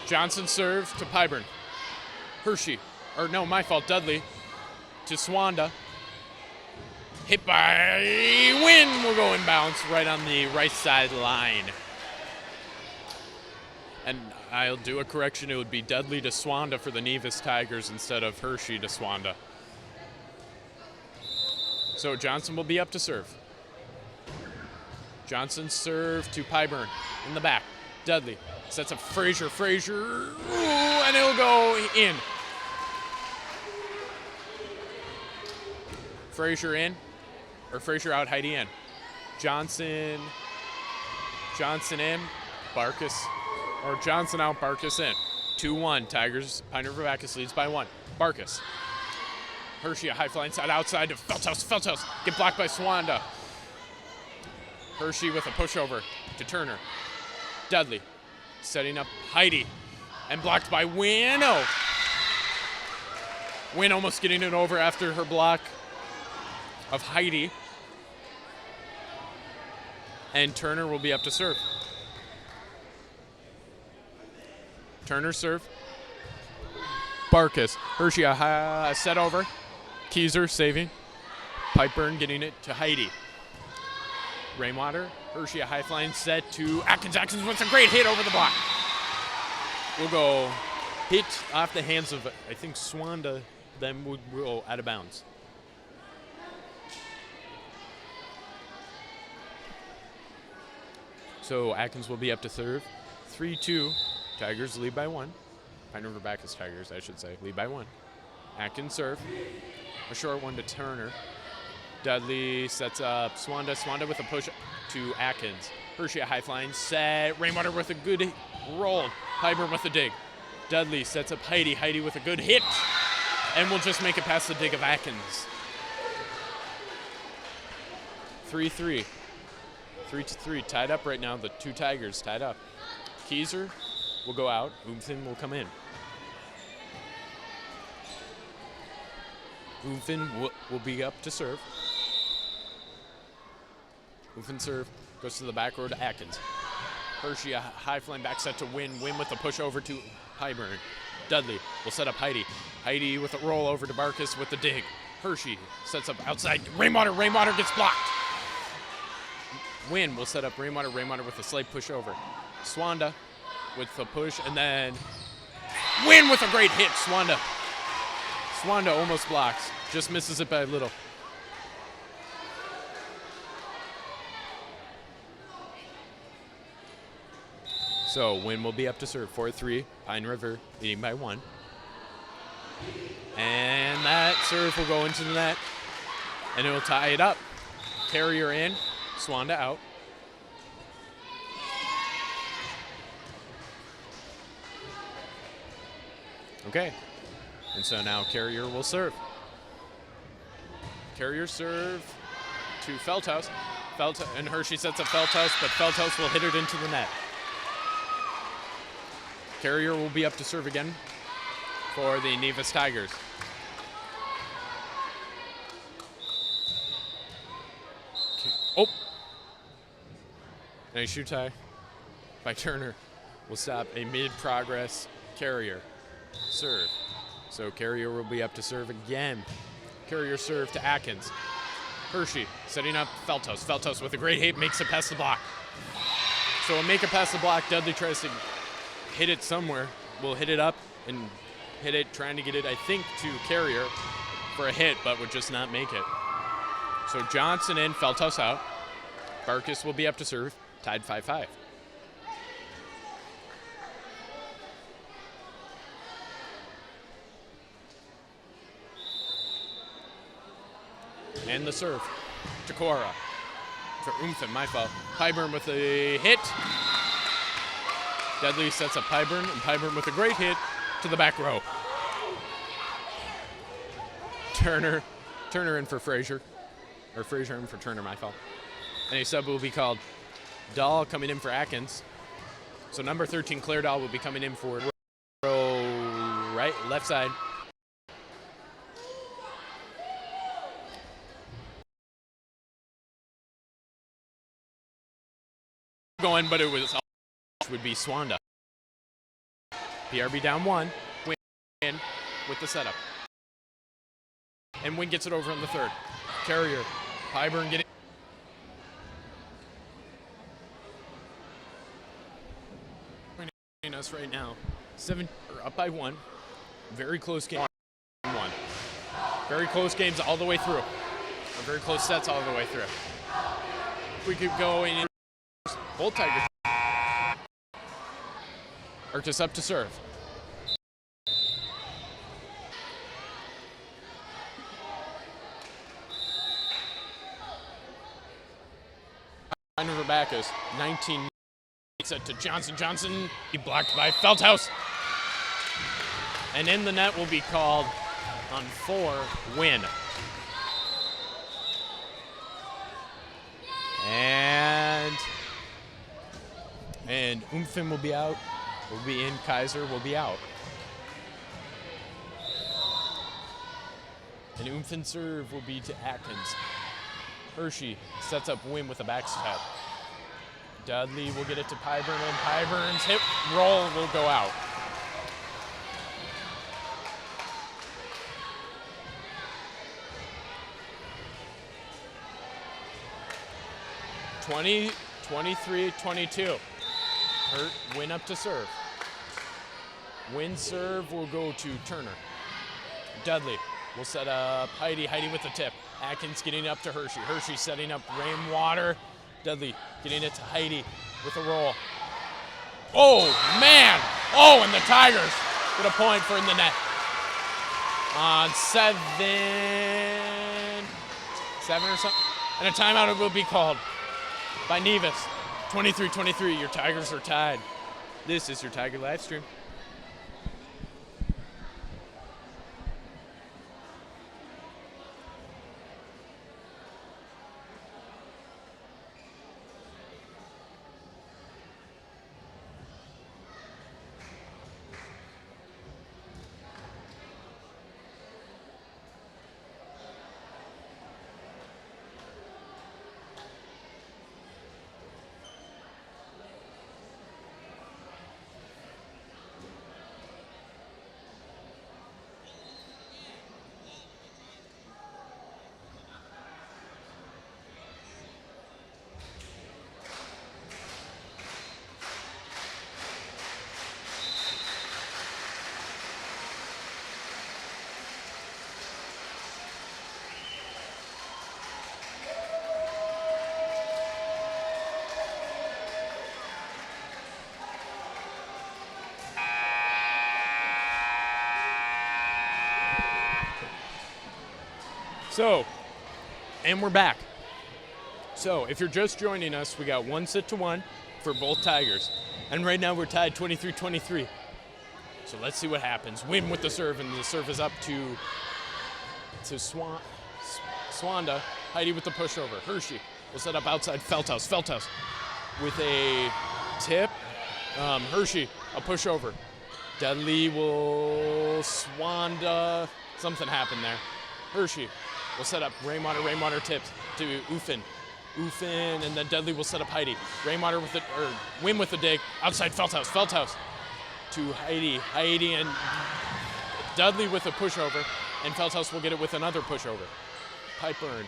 Johnson serves to Pyburn. Dudley to Swanda. Hit by Wynn, will go and bounce right on the right side line. And I'll do a correction, it would be Dudley to Swanda for the Nevis Tigers instead of Hershey to Swanda. So Johnson will be up to serve. Johnson serve to Pyburn in the back. Dudley sets up Frazier, and it'll go in. Frazier out, Heidi in. Johnson in, Johnson out, Barkus in. 2-1, Tigers, Pine River Bacchus leads by 1. Barkus. Hershey, a high flying side outside to Feldhaus, get blocked by Swanda. Hershey with a pushover to Turner. Dudley setting up Heidi and blocked by Wynn. Oh. Wynn almost getting it over after her block of Heidi. And Turner will be up to serve. Turner serve. Barkus. Hershey a set over. Keyser saving. Pyburn getting it to Heidi. Rainwater. Hershey a high flying set to Atkins. Atkins with a great hit over the block. We'll go hit off the hands of, I think, Swanda, then we'll go out of bounds. So Atkins will be up to serve. 3-2. Tigers lead by 1. Pine River Bacchus Tigers, I should say, lead by 1. Atkins serve. A short one to Turner. Dudley sets up Swanda. Swanda with a push to Atkins. Hershey a high flying set. Rainwater with a good roll. Pyburn with a dig. Dudley sets up Heidi. Heidi with a good hit. And we'll just make it past the dig of Atkins. 3-3. 3-3. Tied up right now. The two Tigers tied up. Keyser will go out. Oomfin will come in. Oomfin will be up to serve. Oomfin serve. Goes to the back row to Atkins. Hershey, a high flying back set to Wynn. Wynn with a push over to Pyburn. Dudley will set up Heidi. Heidi with a roll over to Barkus with the dig. Hershey sets up outside. Rainwater gets blocked. Wynn will set up Rainwater with a slight push over. Swanda with the push, and then Wynn with a great hit. Swanda almost blocks. Just misses it by a little. So Wynn will be up to serve. 4-3. Pine River leading by 1. And that serve will go into the net. And it will tie it up. Carrier in. Swanda out. Okay. And so now Carrier will serve. Carrier serve to Feldhaus. And Hershey sets up Feldhaus, but Feldhaus will hit it into the net. Carrier will be up to serve again for the Nevis Tigers. Oh! Nice shoot tie by Turner will stop a mid-progress Carrier serve. So Carrier will be up to serve again. Carrier serve to Atkins. Hershey setting up Feldhaus. Feldhaus with a great hit makes it past the block. So a make it past the block. Dudley tries to hit it somewhere. Will hit it up and hit it, trying to get it, I think, to Carrier for a hit, but would just not make it. So Johnson in, Feldhaus out. Barkus will be up to serve, tied 5-5. And the serve to Cora. For Umfen, my fault. Pyburn with a hit. Dudley sets up Pyburn, and Pyburn with a great hit to the back row. Turner in for Frazier. Or Frazier in for Turner, my fault. And a sub will be called Dahl coming in for Atkins. So number 13, Claire Dahl, will be coming in for row right, left side. Going, but it was would be Swanda. PRB down 1. Win with the setup. And Win gets it over in the third. Carrier. Pyburn getting us right now. 7 up by 1. Very close game. 1. Very close games all the way through. Or very close sets all the way through. We could go in. Both Tigers. Arctis up to serve. Over Bacchus, 19 set to Johnson. Johnson, he blocked by Feldhaus. And in the net will be called on 4, Win. And Umfen will be out. Will be in. Kaiser will be out. And Umfen serve will be to Atkins. Hershey sets up Win with a backstep. Dudley will get it to Pyburn, and Pyburn's hip roll will go out. (20, 23, 22). Win up to serve. Win serve will go to Turner. Dudley will set up Heidi. Heidi with the tip. Atkins getting up to Hershey. Hershey setting up Rainwater. Dudley getting it to Heidi with a roll. Oh, man! Oh, and the Tigers get a point for in the net. On 7 or something. And a timeout will be called by Nevis. 23-23, your Tigers are tied. This is your Tiger live stream. So, and we're back. So, if you're just joining us, we got 1-1 for both Tigers. And right now we're tied 23-23. So let's see what happens. Win with the serve, and the serve is up to Swanda. Heidi with the pushover. Hershey will set up outside Feldhaus. Feldhaus with a tip. Hershey, a pushover. Dudley will Swanda. Something happened there. Hershey will set up Rainwater. Rainwater tips to Uffen. Uffen, and then Dudley will set up Heidi. Rainwater with Wim with the dig. Outside Feldhaus. Feldhaus to Heidi. Heidi and Dudley with a pushover. And Feldhaus will get it with another pushover. Pipe burn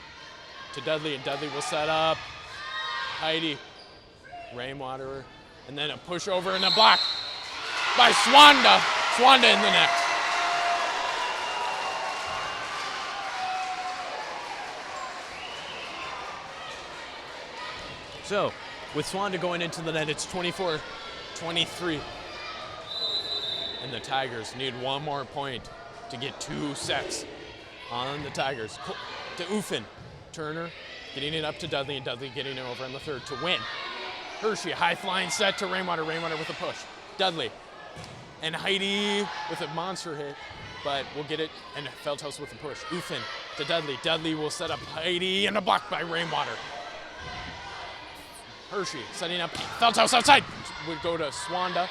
to Dudley, and Dudley will set up Heidi. Rainwater, and then a pushover and a block by Swanda. Swanda in the net. So, with Swanda going into the net, it's 24-23. And the Tigers need one more point to get 2 sets on the Tigers. To Uffen. Turner getting it up to Dudley, and Dudley getting it over in the third to win. Hershey, high flying set to Rainwater. Rainwater with a push. Dudley. And Heidi with a monster hit, but we'll get it. And Feldhaus with a push. Uffen to Dudley. Dudley will set up Heidi, and a block by Rainwater. Hershey setting up Feldhaus outside. Would go to Swanda.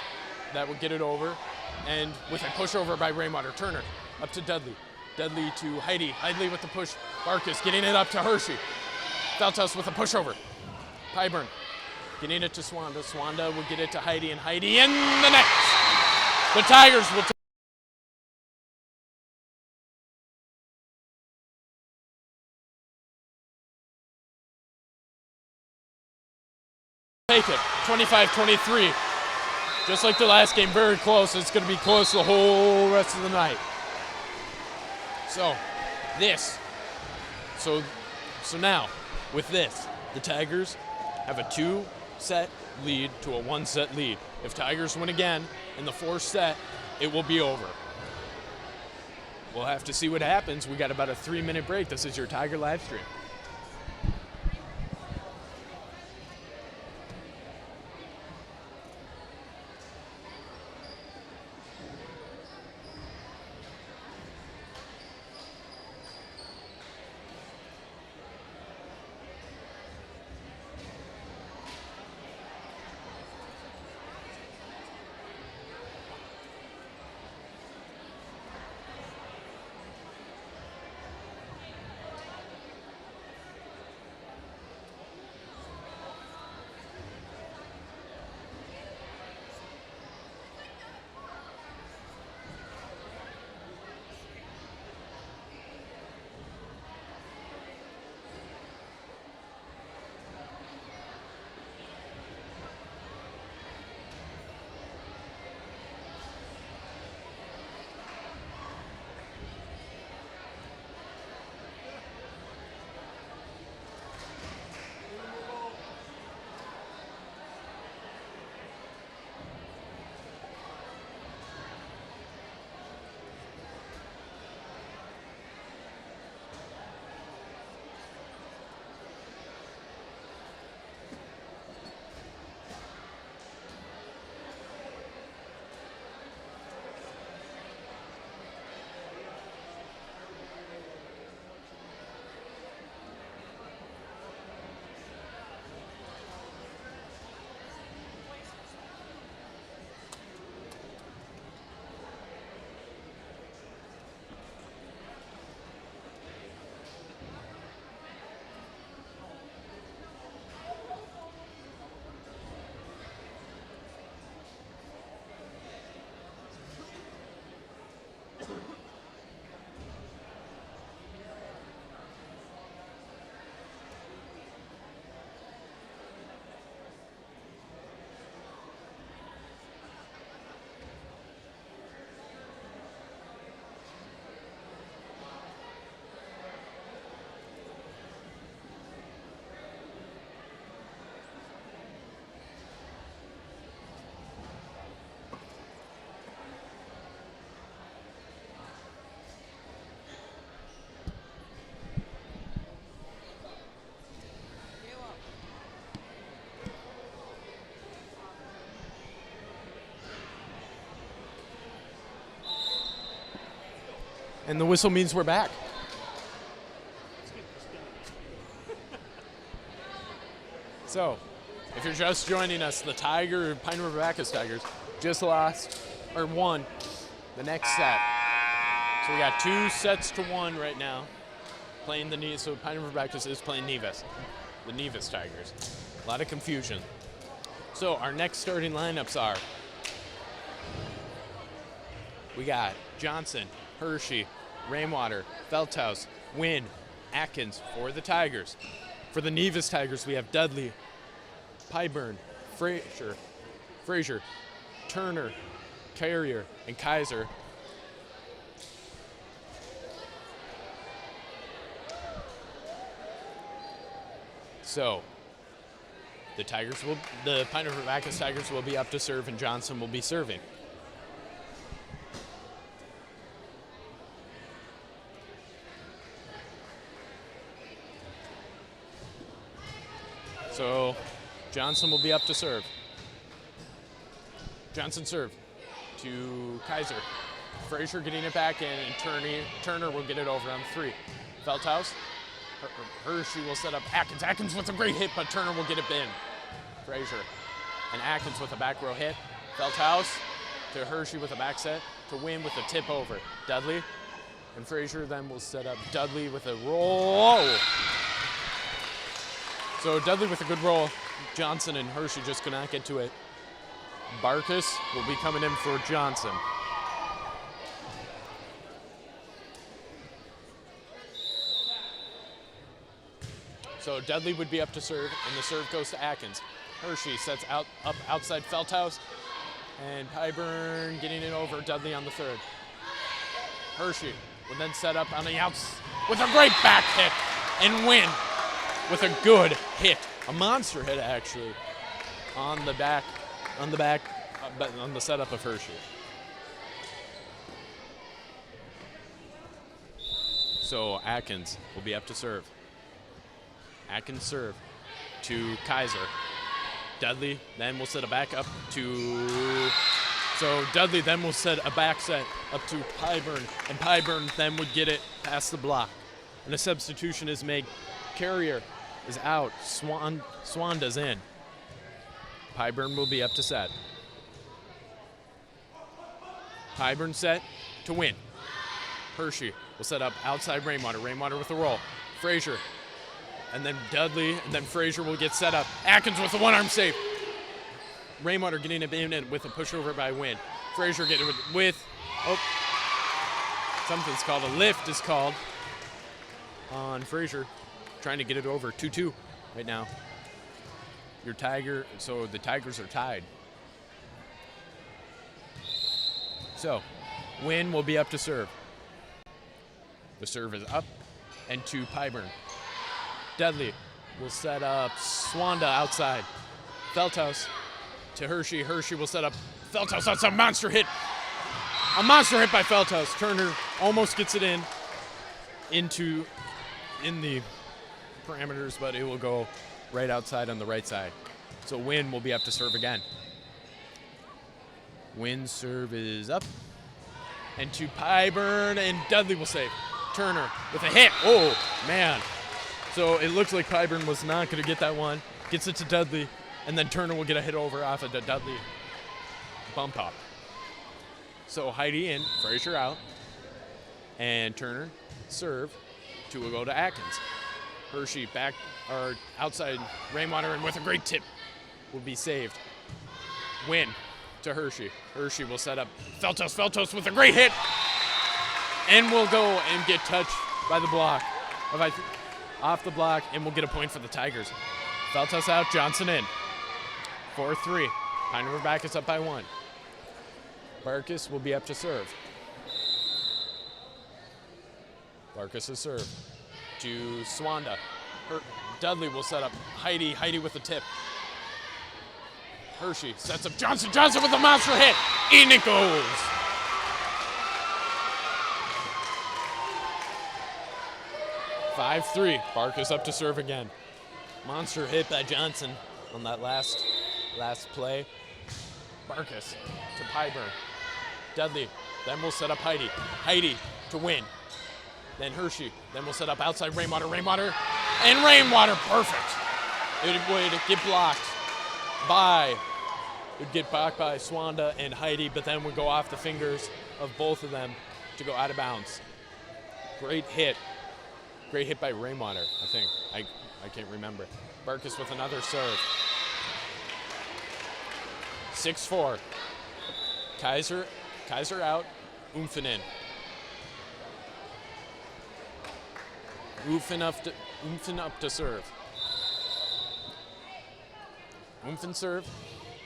That would get it over. And with a pushover by Rainwater. Turner up to Dudley. Dudley to Heidi. Heidi with the push. Barkus getting it up to Hershey. Feldhaus with a pushover. Pyburn getting it to Swanda. Swanda will get it to Heidi, and Heidi in the net. The Tigers will take it. 25-23. Just like the last game, very close. It's going to be close the whole rest of the night. So now, with this, the Tigers have a 2-set lead to a 1-set lead. If Tigers win again in the 4th set, it will be over. We'll have to see what happens. We got about a 3-minute break. This is your Tiger live stream. And the whistle means we're back. So, if you're just joining us, the Pine River Bacchus Tigers just won the next set. So we got 2 sets to 1 right now. Playing so Pine River Bacchus is playing Nevis, the Nevis Tigers. A lot of confusion. So our next starting lineups are, we got Johnson, Hershey, Rainwater, Feldhaus, Wynn, Atkins for the Tigers. For the Nevis Tigers, we have Dudley, Pyburn, Frazier, Turner, Carrier, and Kaiser. So, the Pine River Bacchus Tigers will be up to serve, and Johnson will be serving. So, Johnson will be up to serve. Johnson serve to Kaiser. Frazier getting it back in, and Turner will get it over on 3. Feldhaus. Hershey will set up Atkins. Atkins with a great hit, but Turner will get it in. Frazier. And Atkins with a back row hit. Feldhaus to Hershey with a back set. To Wynn with a tip over. Dudley. And Frazier then will set up Dudley with a roll. So Dudley with a good roll. Johnson and Hershey just could not get to it. Barkus will be coming in for Johnson. So Dudley would be up to serve, and the serve goes to Atkins. Hershey sets up outside Feldhaus, and Pyburn getting it over Dudley on the 3rd. Hershey will then set up on the outs with a great back hit, and Wynn with a good hit, a monster hit actually, on the setup of Hershey. So Atkins will be up to serve. Atkins serve to Kaiser. Dudley then will set a back up to, so Dudley then will set a back set up to Pyburn, and Pyburn then would get it past the block. And a substitution is made. Carrier is out. Swanda's in. Pyburn will be up to set. Pyburn set to Wynn. Hershey will set up outside Rainwater. Rainwater with a roll. Frazier. And then Dudley, and then Frazier will get set up. Atkins with a one-arm save. Rainwater getting it in with a pushover by Wynn. Frazier getting it with something's called a lift is called on Frazier. Trying to get it over 2-2 right now. So the Tigers are tied. So, Wynn will be up to serve. The serve is up and to Pyburn. Dudley will set up Swanda outside. Feldhaus to Hershey. Hershey will set up Feldhaus. That's a monster hit. A monster hit by Feldhaus. Turner almost gets it in the parameters, but it will go right outside on the right side. So Wynn will be up to serve again. Wynn's serve is up. And to Pyburn, and Dudley will save. Turner with a hit. Oh, man. So it looks like Pyburn was not going to get that one. Gets it to Dudley, and then Turner will get a hit over off of the Dudley bump up. So Heidi in, Frazier out, and Turner serve to go to Atkins. Hershey back or outside Rainwater, and with a great tip will be saved. Wynn to Hershey. Hershey will set up Feldhaus. Feldhaus with a great hit, and will go and get touched by the block. Off the block, and we'll get a point for the Tigers. Feldhaus out, Johnson in. 4-3. Pine River Bacchus up by 1. Barkus will be up to serve. Barkus is served to Swanda. Dudley will set up Heidi. Heidi with the tip. Hershey sets up Johnson. Johnson with a monster hit. In it goes. (5-3). Barkus up to serve again. Monster hit by Johnson on that last play. Barkus to Pyburn. Dudley then will set up Heidi. Heidi to Wynn. Then Hershey. Then we'll set up outside Rainwater. Rainwater. And Rainwater, perfect. It would get blocked by, Swanda and Heidi, but then would go off the fingers of both of them to go out of bounds. Great hit. Great hit by Rainwater, I think. I can't remember. Barkus with another serve. 6-4. Kaiser out. Umfen in. Umfen up to serve. Umfen serve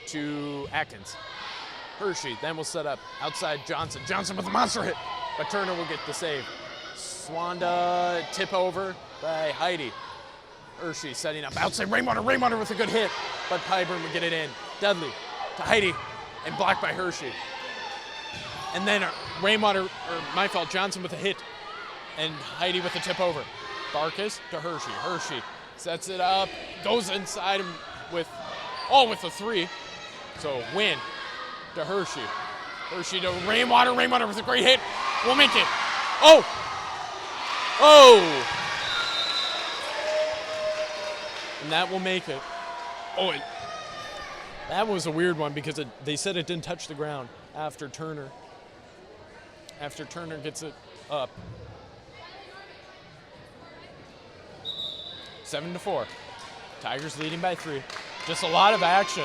to Atkins. Hershey then will set up outside Johnson. Johnson with a monster hit, but Turner will get the save. Swanda tip over by Heidi. Hershey setting up outside Rainwater with a good hit, but Pyburn would get it in. Dudley to Heidi and blocked by Hershey. And then Johnson with a hit and Heidi with a tip over. Barkus to Hershey. Hershey sets it up, goes inside him with a 3. So win to Hershey. Hershey to Rainwater. Rainwater with a great hit. We'll make it. Oh! And that will make it. That was a weird one because they said it didn't touch the ground after Turner gets it up. 7-4. Tigers leading by 3. Just a lot of action.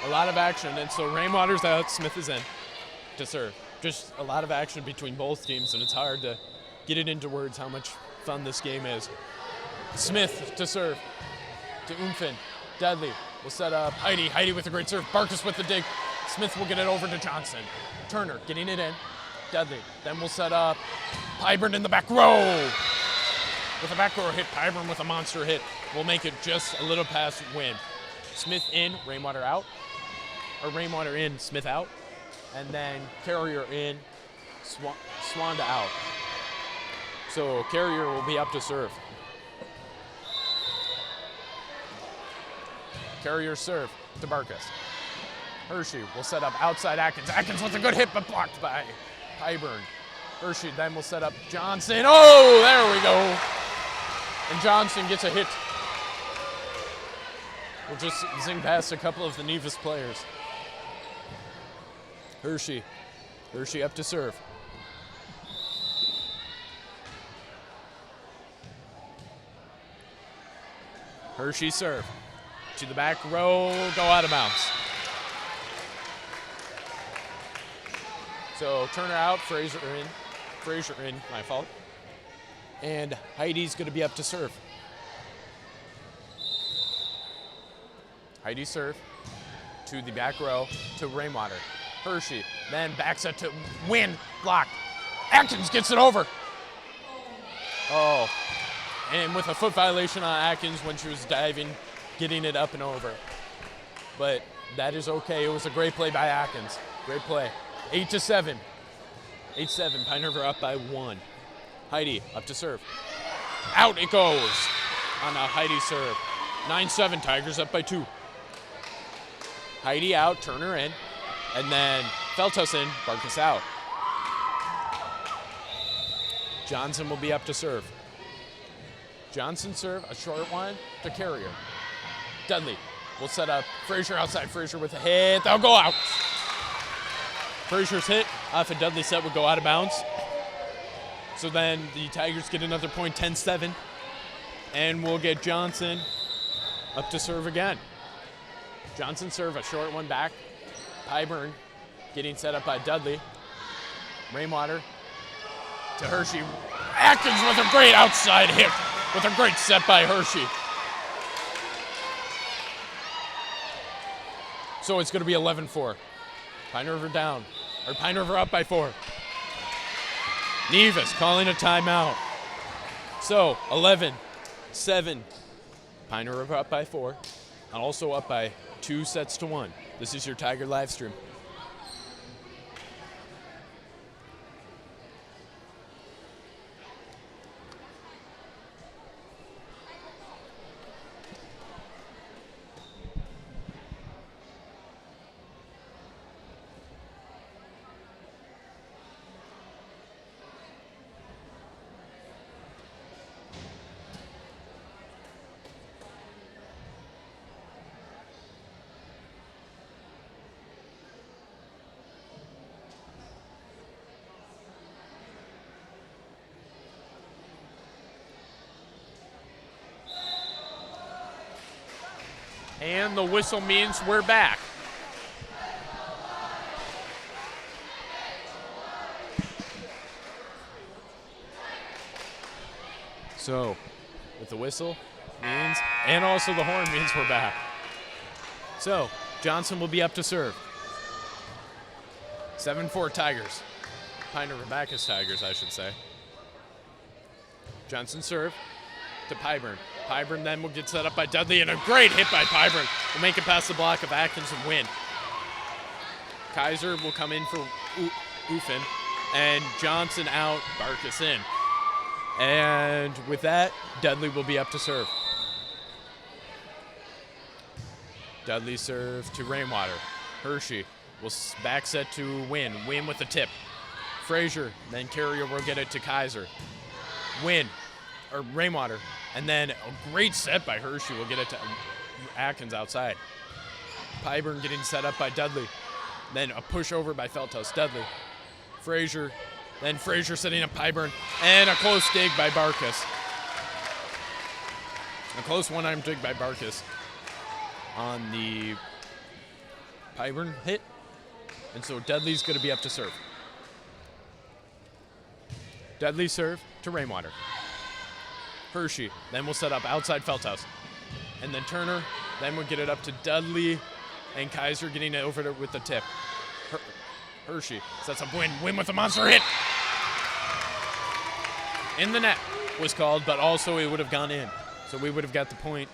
And so Rainwater's out, Smith is in to serve. Just a lot of action between both teams, and it's hard to get it into words how much fun this game is. Smith to serve to Umfen. Dudley will set up Heidi. Heidi with a great serve. Barkus with the dig. Smith will get it over to Johnson. Turner getting it in. Dudley then will set up Pyburn in the back row. With a back row hit, Pyburn with a monster hit will make it just a little past win. Smith in, Rainwater out. Or Rainwater in, Smith out. And then Carrier in, Swanda out. So Carrier will be up to serve. Carrier serve to Barkus. Hershey will set up outside Atkins. Atkins with a good hit, but blocked by Pyburn. Hershey then will set up Johnson. Oh, there we go. And Johnson gets a hit. We'll just zing past a couple of the Nevis players. Hershey up to serve. Hershey serve. To the back row, go out of bounds. So Turner out, Fraser in, my fault. And Heidi's going to be up to serve. Heidi serve to the back row to Rainwater. Hershey then backs it to win, blocked. Atkins gets it over. Oh, and with a foot violation on Atkins when she was diving, getting it up and over. But that is okay. It was a great play by Atkins. Great play. 8-7. 8-7. Pine River up by 1. Heidi up to serve. Out it goes on a Heidi serve. 9-7. Tigers up by 2. Heidi out, Turner in, and then Feltos in, Barkus out. Johnson will be up to serve. Johnson serve, a short one to Carrier. Dudley will set up Frazier outside. Frazier with a hit. They'll go out. Frazier's hit off a Dudley set would go out of bounds. So then the Tigers get another point, 10-7. And we'll get Johnson up to serve again. Johnson serve, a short one back. Pyburn getting set up by Dudley. Rainwater to Hershey. Atkins with a great outside hit with a great set by Hershey. So it's going to be 11-4. Pine River down, or Pine River up by 4. Nevis calling a timeout. So 11-7. Pine River up by 4, and also up by 2-1. This is your Tiger live stream. And the whistle means we're back. So, with the whistle means, and also the horn means we're back. So, Johnson will be up to serve. 7-4 Tigers. Pine River Bacchus Tigers, I should say. Johnson serve to Pyburn. Pyburn then will get set up by Dudley, and a great hit by Pyburn will make it past the block of Atkins and win. Kaiser will come in for Uffen, and Johnson out, Barkus in. And with that, Dudley will be up to serve. Dudley serve to Rainwater. Hershey will back set to Win. Win with the tip. Frazier, then Carrier will get it to Kaiser. Rainwater. And then a great set by Hershey will get it to Atkins outside. Pyburn getting set up by Dudley. Then a push over by Feldhaus. Dudley. Frazier. Then Frazier setting up Pyburn. And a close dig by Barkus. A close one-arm dig by Barkus on the Pyburn hit. And so Dudley's going to be up to serve. Dudley serve to Rainwater. Hershey then will set up outside Feldhaus. And then Turner then will get it up to Dudley, and Kaiser getting it over with the tip. Hershey sets up Win. Win with a monster hit. In the net was called, but also it would have gone in. So we would have got the point.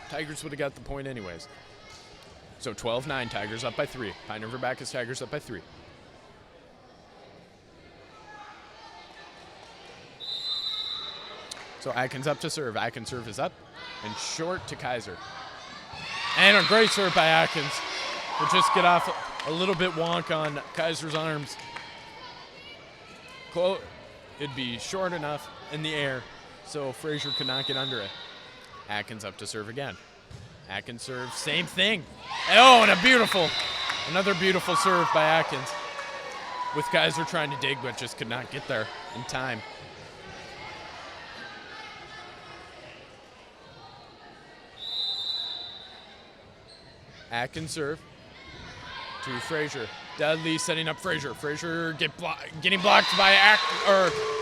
Tigers would have got the point anyways. So 12-9, Tigers up by 3. Pine River Bacchus Tigers up by 3. So Atkins up to serve. Atkins serve is up and short to Kaiser. And a great serve by Atkins. We'll just get off a little bit wonk on Kaiser's arms. It'd be short enough in the air, so Frazier could not get under it. Atkins up to serve again. Atkins serves, same thing. Oh, and another beautiful serve by Atkins. With Kaiser trying to dig, but just could not get there in time. Atkins serve to Frazier. Dudley setting up Frazier. Frazier getting blocked by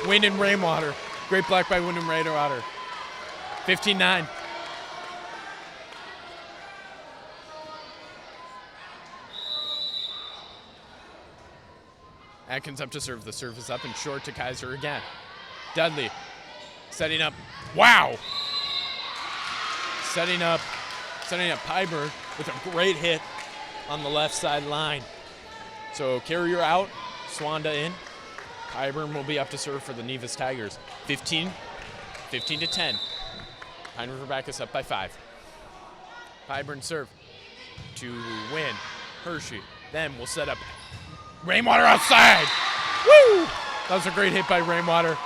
Win and Rainwater. Great block by Win and Rainwater. 15-9. Atkins up to serve. The serve is up and short to Kaiser again. Dudley setting up. Wow! Setting up Pyburn with a great hit on the left side line. So Carrier out, Swanda in. Pyburn will be up to serve for the Nevis Tigers. 15-10. Pine River Bacchus up by 5. Pyburn serve to Win. Hershey then will set up Rainwater outside. Woo! That was a great hit by Rainwater.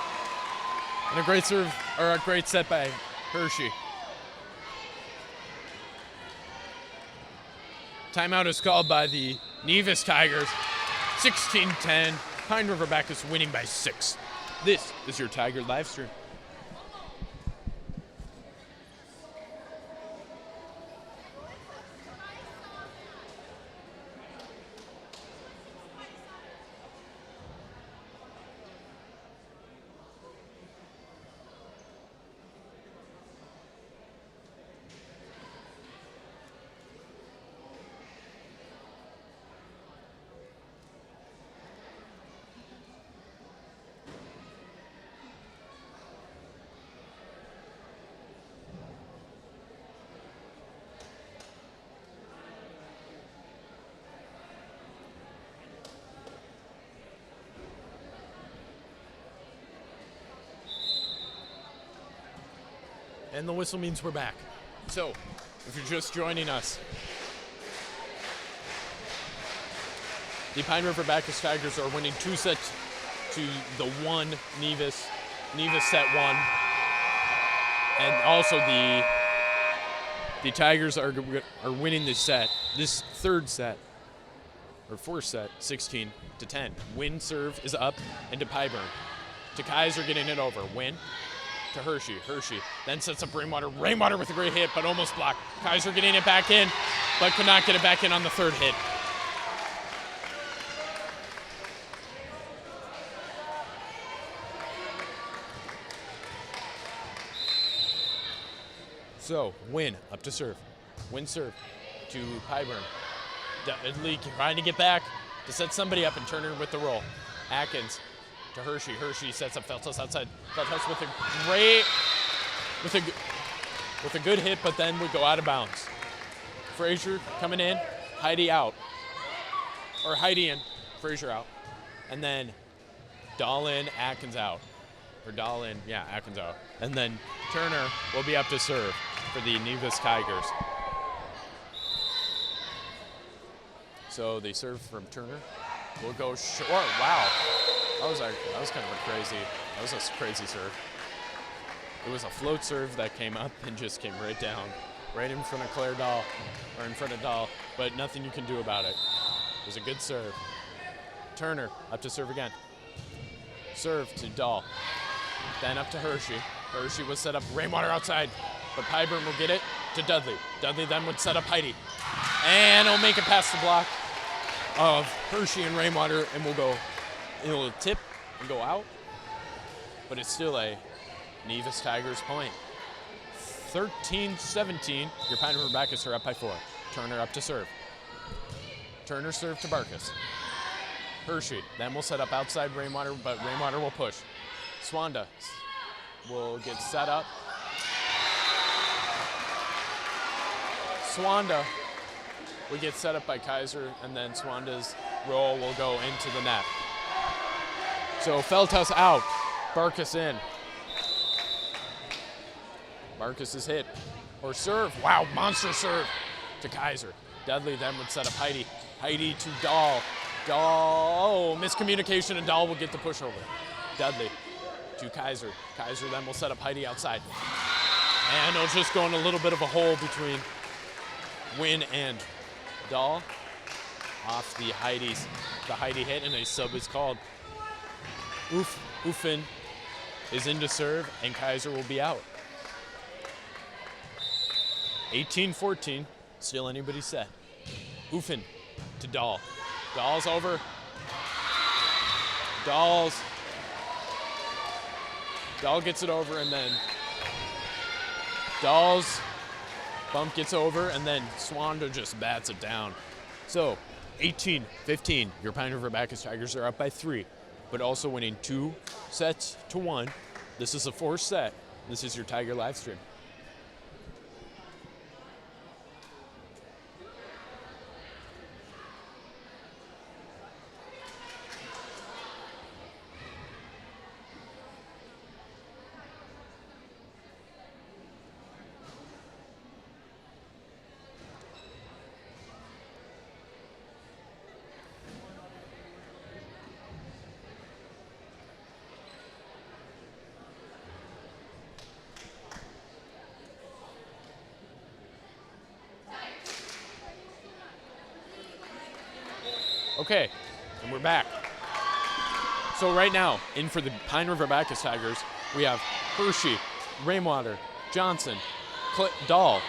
And a great serve, or a great set by Hershey. Timeout is called by the Nevis Tigers. 16-10. Pine River Bacchus winning by 6. This is your Tiger live stream. And the whistle means we're back. So, if you're just joining us, the Pine River Bacchus Tigers are winning 2 sets to the 1 Nevis set 1. And also the Tigers are winning this third set, or fourth set, 16-10. Win serve is up and to Pyburn. To Kaiser getting it over. Win to Hershey. Hershey then sets up Rainwater. Rainwater with a great hit, but almost blocked. Kaiser getting it back in, but could not get it back in on the third hit. So, Win up to serve. Win serve to Pyburn. Lee trying to get back to set somebody up, and Turner with the roll. Atkins to Hershey. Hershey sets up Feltus outside. Feltus with a great, with a good hit, but then would go out of bounds. Frazier coming in, Heidi out. Or Heidi in, Frazier out. And then Dahl in, Atkins out. Or Dahl in, yeah, Atkins out. And then Turner will be up to serve for the Nevis Tigers. So they serve from Turner. We'll go short. Wow, that was kind of a crazy. That was a crazy serve. It was a float serve that came up and just came right down, right in front of Claire Dahl, or in front of Dahl. But nothing you can do about it. It was a good serve. Turner up to serve again. Serve to Dahl. Then up to Hershey. Hershey was set up. Rainwater outside, but Pyburn will get it to Dudley. Dudley then would set up Heidi, and he'll make it past the block of Hershey and Rainwater, and it'll tip and go out, but it's still a Nevis Tigers point. 13-17, your Pine River Bacchus are up by 4. Turner up to serve. Turner serve to Barkus. Hershey then will set up outside Rainwater, but Rainwater will push. Swanda will get set up. Swanda will get set up by Kaiser, and then Swanda's roll will go into the net. So Feltus out, Barkus in. Barkus is hit, or serve. Wow, monster serve to Kaiser. Dudley then would set up Heidi. Heidi to Dahl. Dahl, miscommunication, and Dahl will get the pushover. Dudley to Kaiser. Kaiser then will set up Heidi outside. And it'll just go in a little bit of a hole between Win and Dahl off the Heidi hit, and a sub is called. Uffen is in to serve, and Kaiser will be out. 18-14, still anybody's set. Uffen to Dahl. Dahl's over. Dahl gets it over, and then Dahl's bump gets over, and then Swanda just bats it down. So 18-15, your Pine River Bacchus Tigers are up by 3, but also winning 2-1. This is a 4th set. This is your Tiger live stream. Okay, and we're back. So right now, in for the Pine River Bacchus Tigers, we have Hershey, Rainwater, Johnson, Dahl,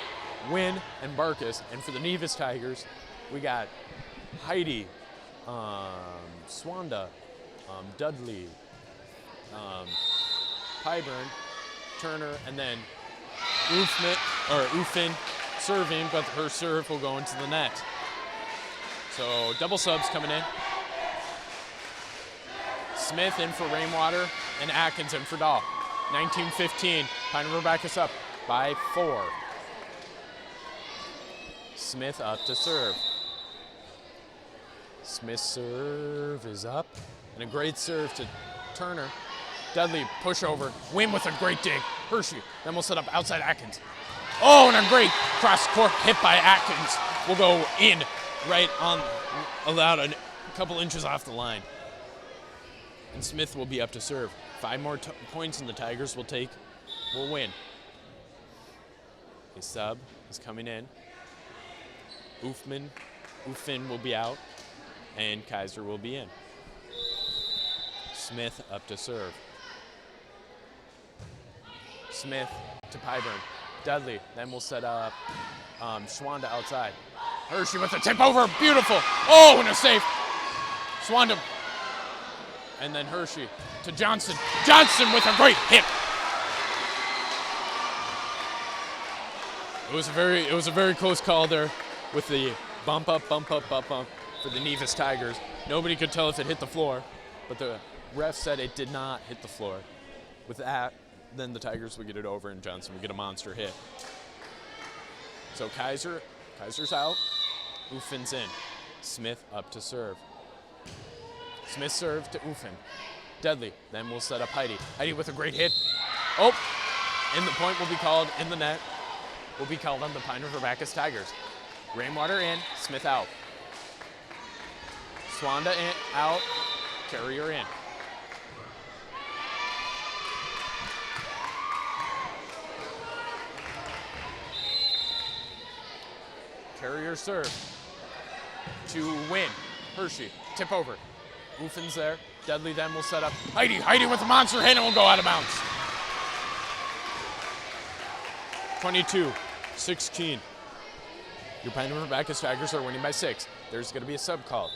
Win, and Barkus. And for the Nevis Tigers, we got Heidi, Swanda, Dudley, Pyburn, Turner, and then Uffen serving, but her serve will go into the net. So double subs coming in. Smith in for Rainwater, and Atkins in for Dahl. 19-15, Pine River Bacchus up by 4. Smith up to serve. Smith's serve is up, and a great serve to Turner. Dudley push over, Win with a great dig. Hershey then we'll set up outside Atkins. Oh, and a great cross court hit by Atkins will go in right on, allowed a couple inches off the line. And Smith will be up to serve. 5 more points, and the Tigers will win. A sub is coming in. Uffen will be out, and Kaiser will be in. Smith up to serve. Smith to Pyburn. Dudley then will set up Schwanda outside. Hershey with a tip over, beautiful. Oh, and a save. Schwanda. And then Hershey to Johnson. Johnson with a great hit. It was a very close call there with the bump up for the Nevis Tigers. Nobody could tell if it hit the floor, but the ref said it did not hit the floor. With that, then the Tigers would get it over and Johnson would get a monster hit. So Kaiser's out. Uffen's in. Smith up to serve. Smith serve to Uffen. Dudley then will set up Heidi. Heidi with a great hit. Oh, and the point will be called in the net. Will be called on the Pine River Bacchus Tigers. Rainwater in, Smith out. Swanda in, out, Carrier in. Carrier serve to win. Hershey, tip over. Uffen's there. Dudley then will set up Heidi. Heidi with a monster hit and will go out of bounds. 22-16. Your Pine River Bacchus Tigers are winning by 6. There's going to be a sub called.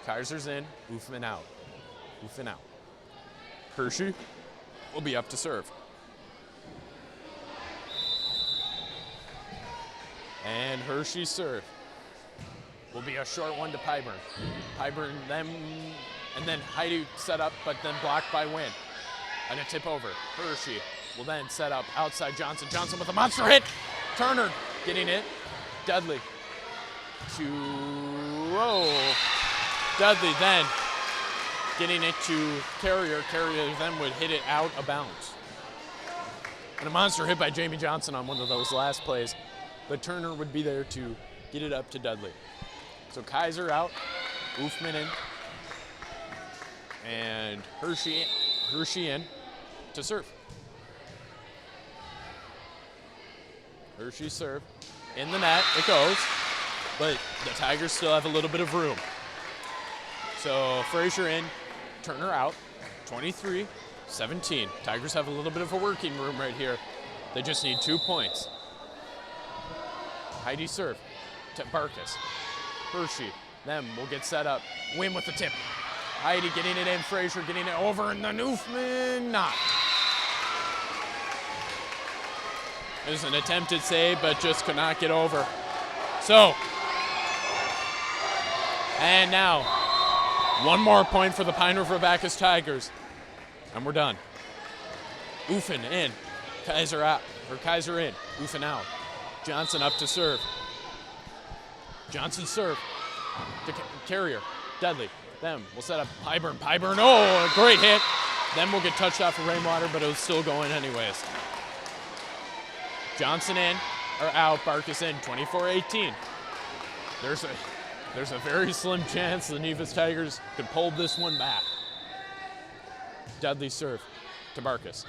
Kaiser's in, Uffen out. Uffen out. Hershey will be up to serve. And Hershey's serve will be a short one to Pyburn. Pyburn and then Heidi set up, but then blocked by Wynn. And a tip over. Hershey will then set up outside Johnson. Johnson with a monster hit. Turner getting it. Dudley to, whoa. Dudley then getting it to Carrier. Carrier then would hit it out of bounds. And a monster hit by Jamie Johnson on one of those last plays. But Turner would be there to get it up to Dudley. So Kaiser out, Uffman in, and Hershey in to serve. Hershey serve. In the net, it goes, but the Tigers still have a little bit of room. So Frazier in, Turner out, 23-17. Tigers have a little bit of a working room right here. They just need 2 points. Heidi serve to Barkus. Hershey, them will get set up. Win with the tip. Heidi getting it in, Frazier getting it over, and then Uffman not. It was an attempted save, but just could not get over. So, and now, one more point for the Pine River Bacchus Tigers, and we're done. Uffen in, Kaiser out, or Kaiser in, Uffen out. Johnson up to serve. Johnson serve to Carrier. Dudley. Them will set up Pyburn. Pyburn, oh, a great hit. Then we'll get touched off for Rainwater, but it was still going anyways. Johnson in, or out, Barkus in, 24-18. There's a very slim chance the Nevis Tigers could pull this one back. Dudley serve to Barkus.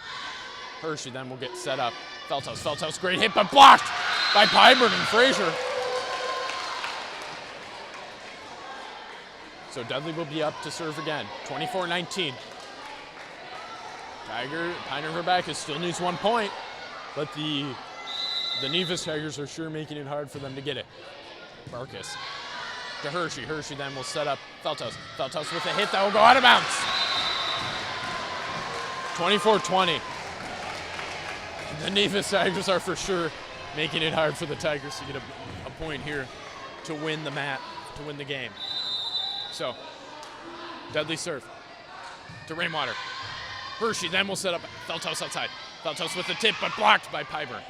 Hershey then will get set up. Feldhaus, great hit, but blocked by Pyburn and Frazier. So Dudley will be up to serve again, 24-19. Pine River Bacchus still needs 1 point, but the Nevis Tigers are sure making it hard for them to get it. Barkus to Hershey. Hershey then will set up Feldhaus. Feldhaus with a hit that will go out of bounds. 24-20. The Nevis Tigers are for sure making it hard for the Tigers to get a point here to win the game. So, Dudley serve to Rainwater. Hershey then will set up Feldhaus outside. Feldhaus with the tip, but blocked by Pyburn.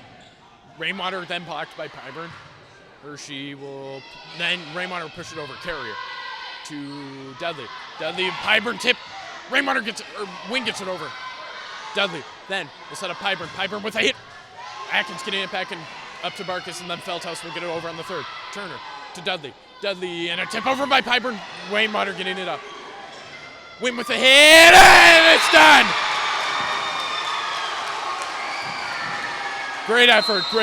Rainwater then blocked by Pyburn. Hershey will, then Rainwater will push it over. Carrier to Dudley. Dudley, Pyburn tip. Rainwater Wynn gets it over. Dudley then will set up Pyburn. Pyburn with a hit. Atkins getting it back and up to Barkus, and then Feldhaus will get it over on the third. Turner to Dudley. Dudley and a tip over by Pyburn. Rainwater getting it up. Wynn with a hit, and it's done. Great effort.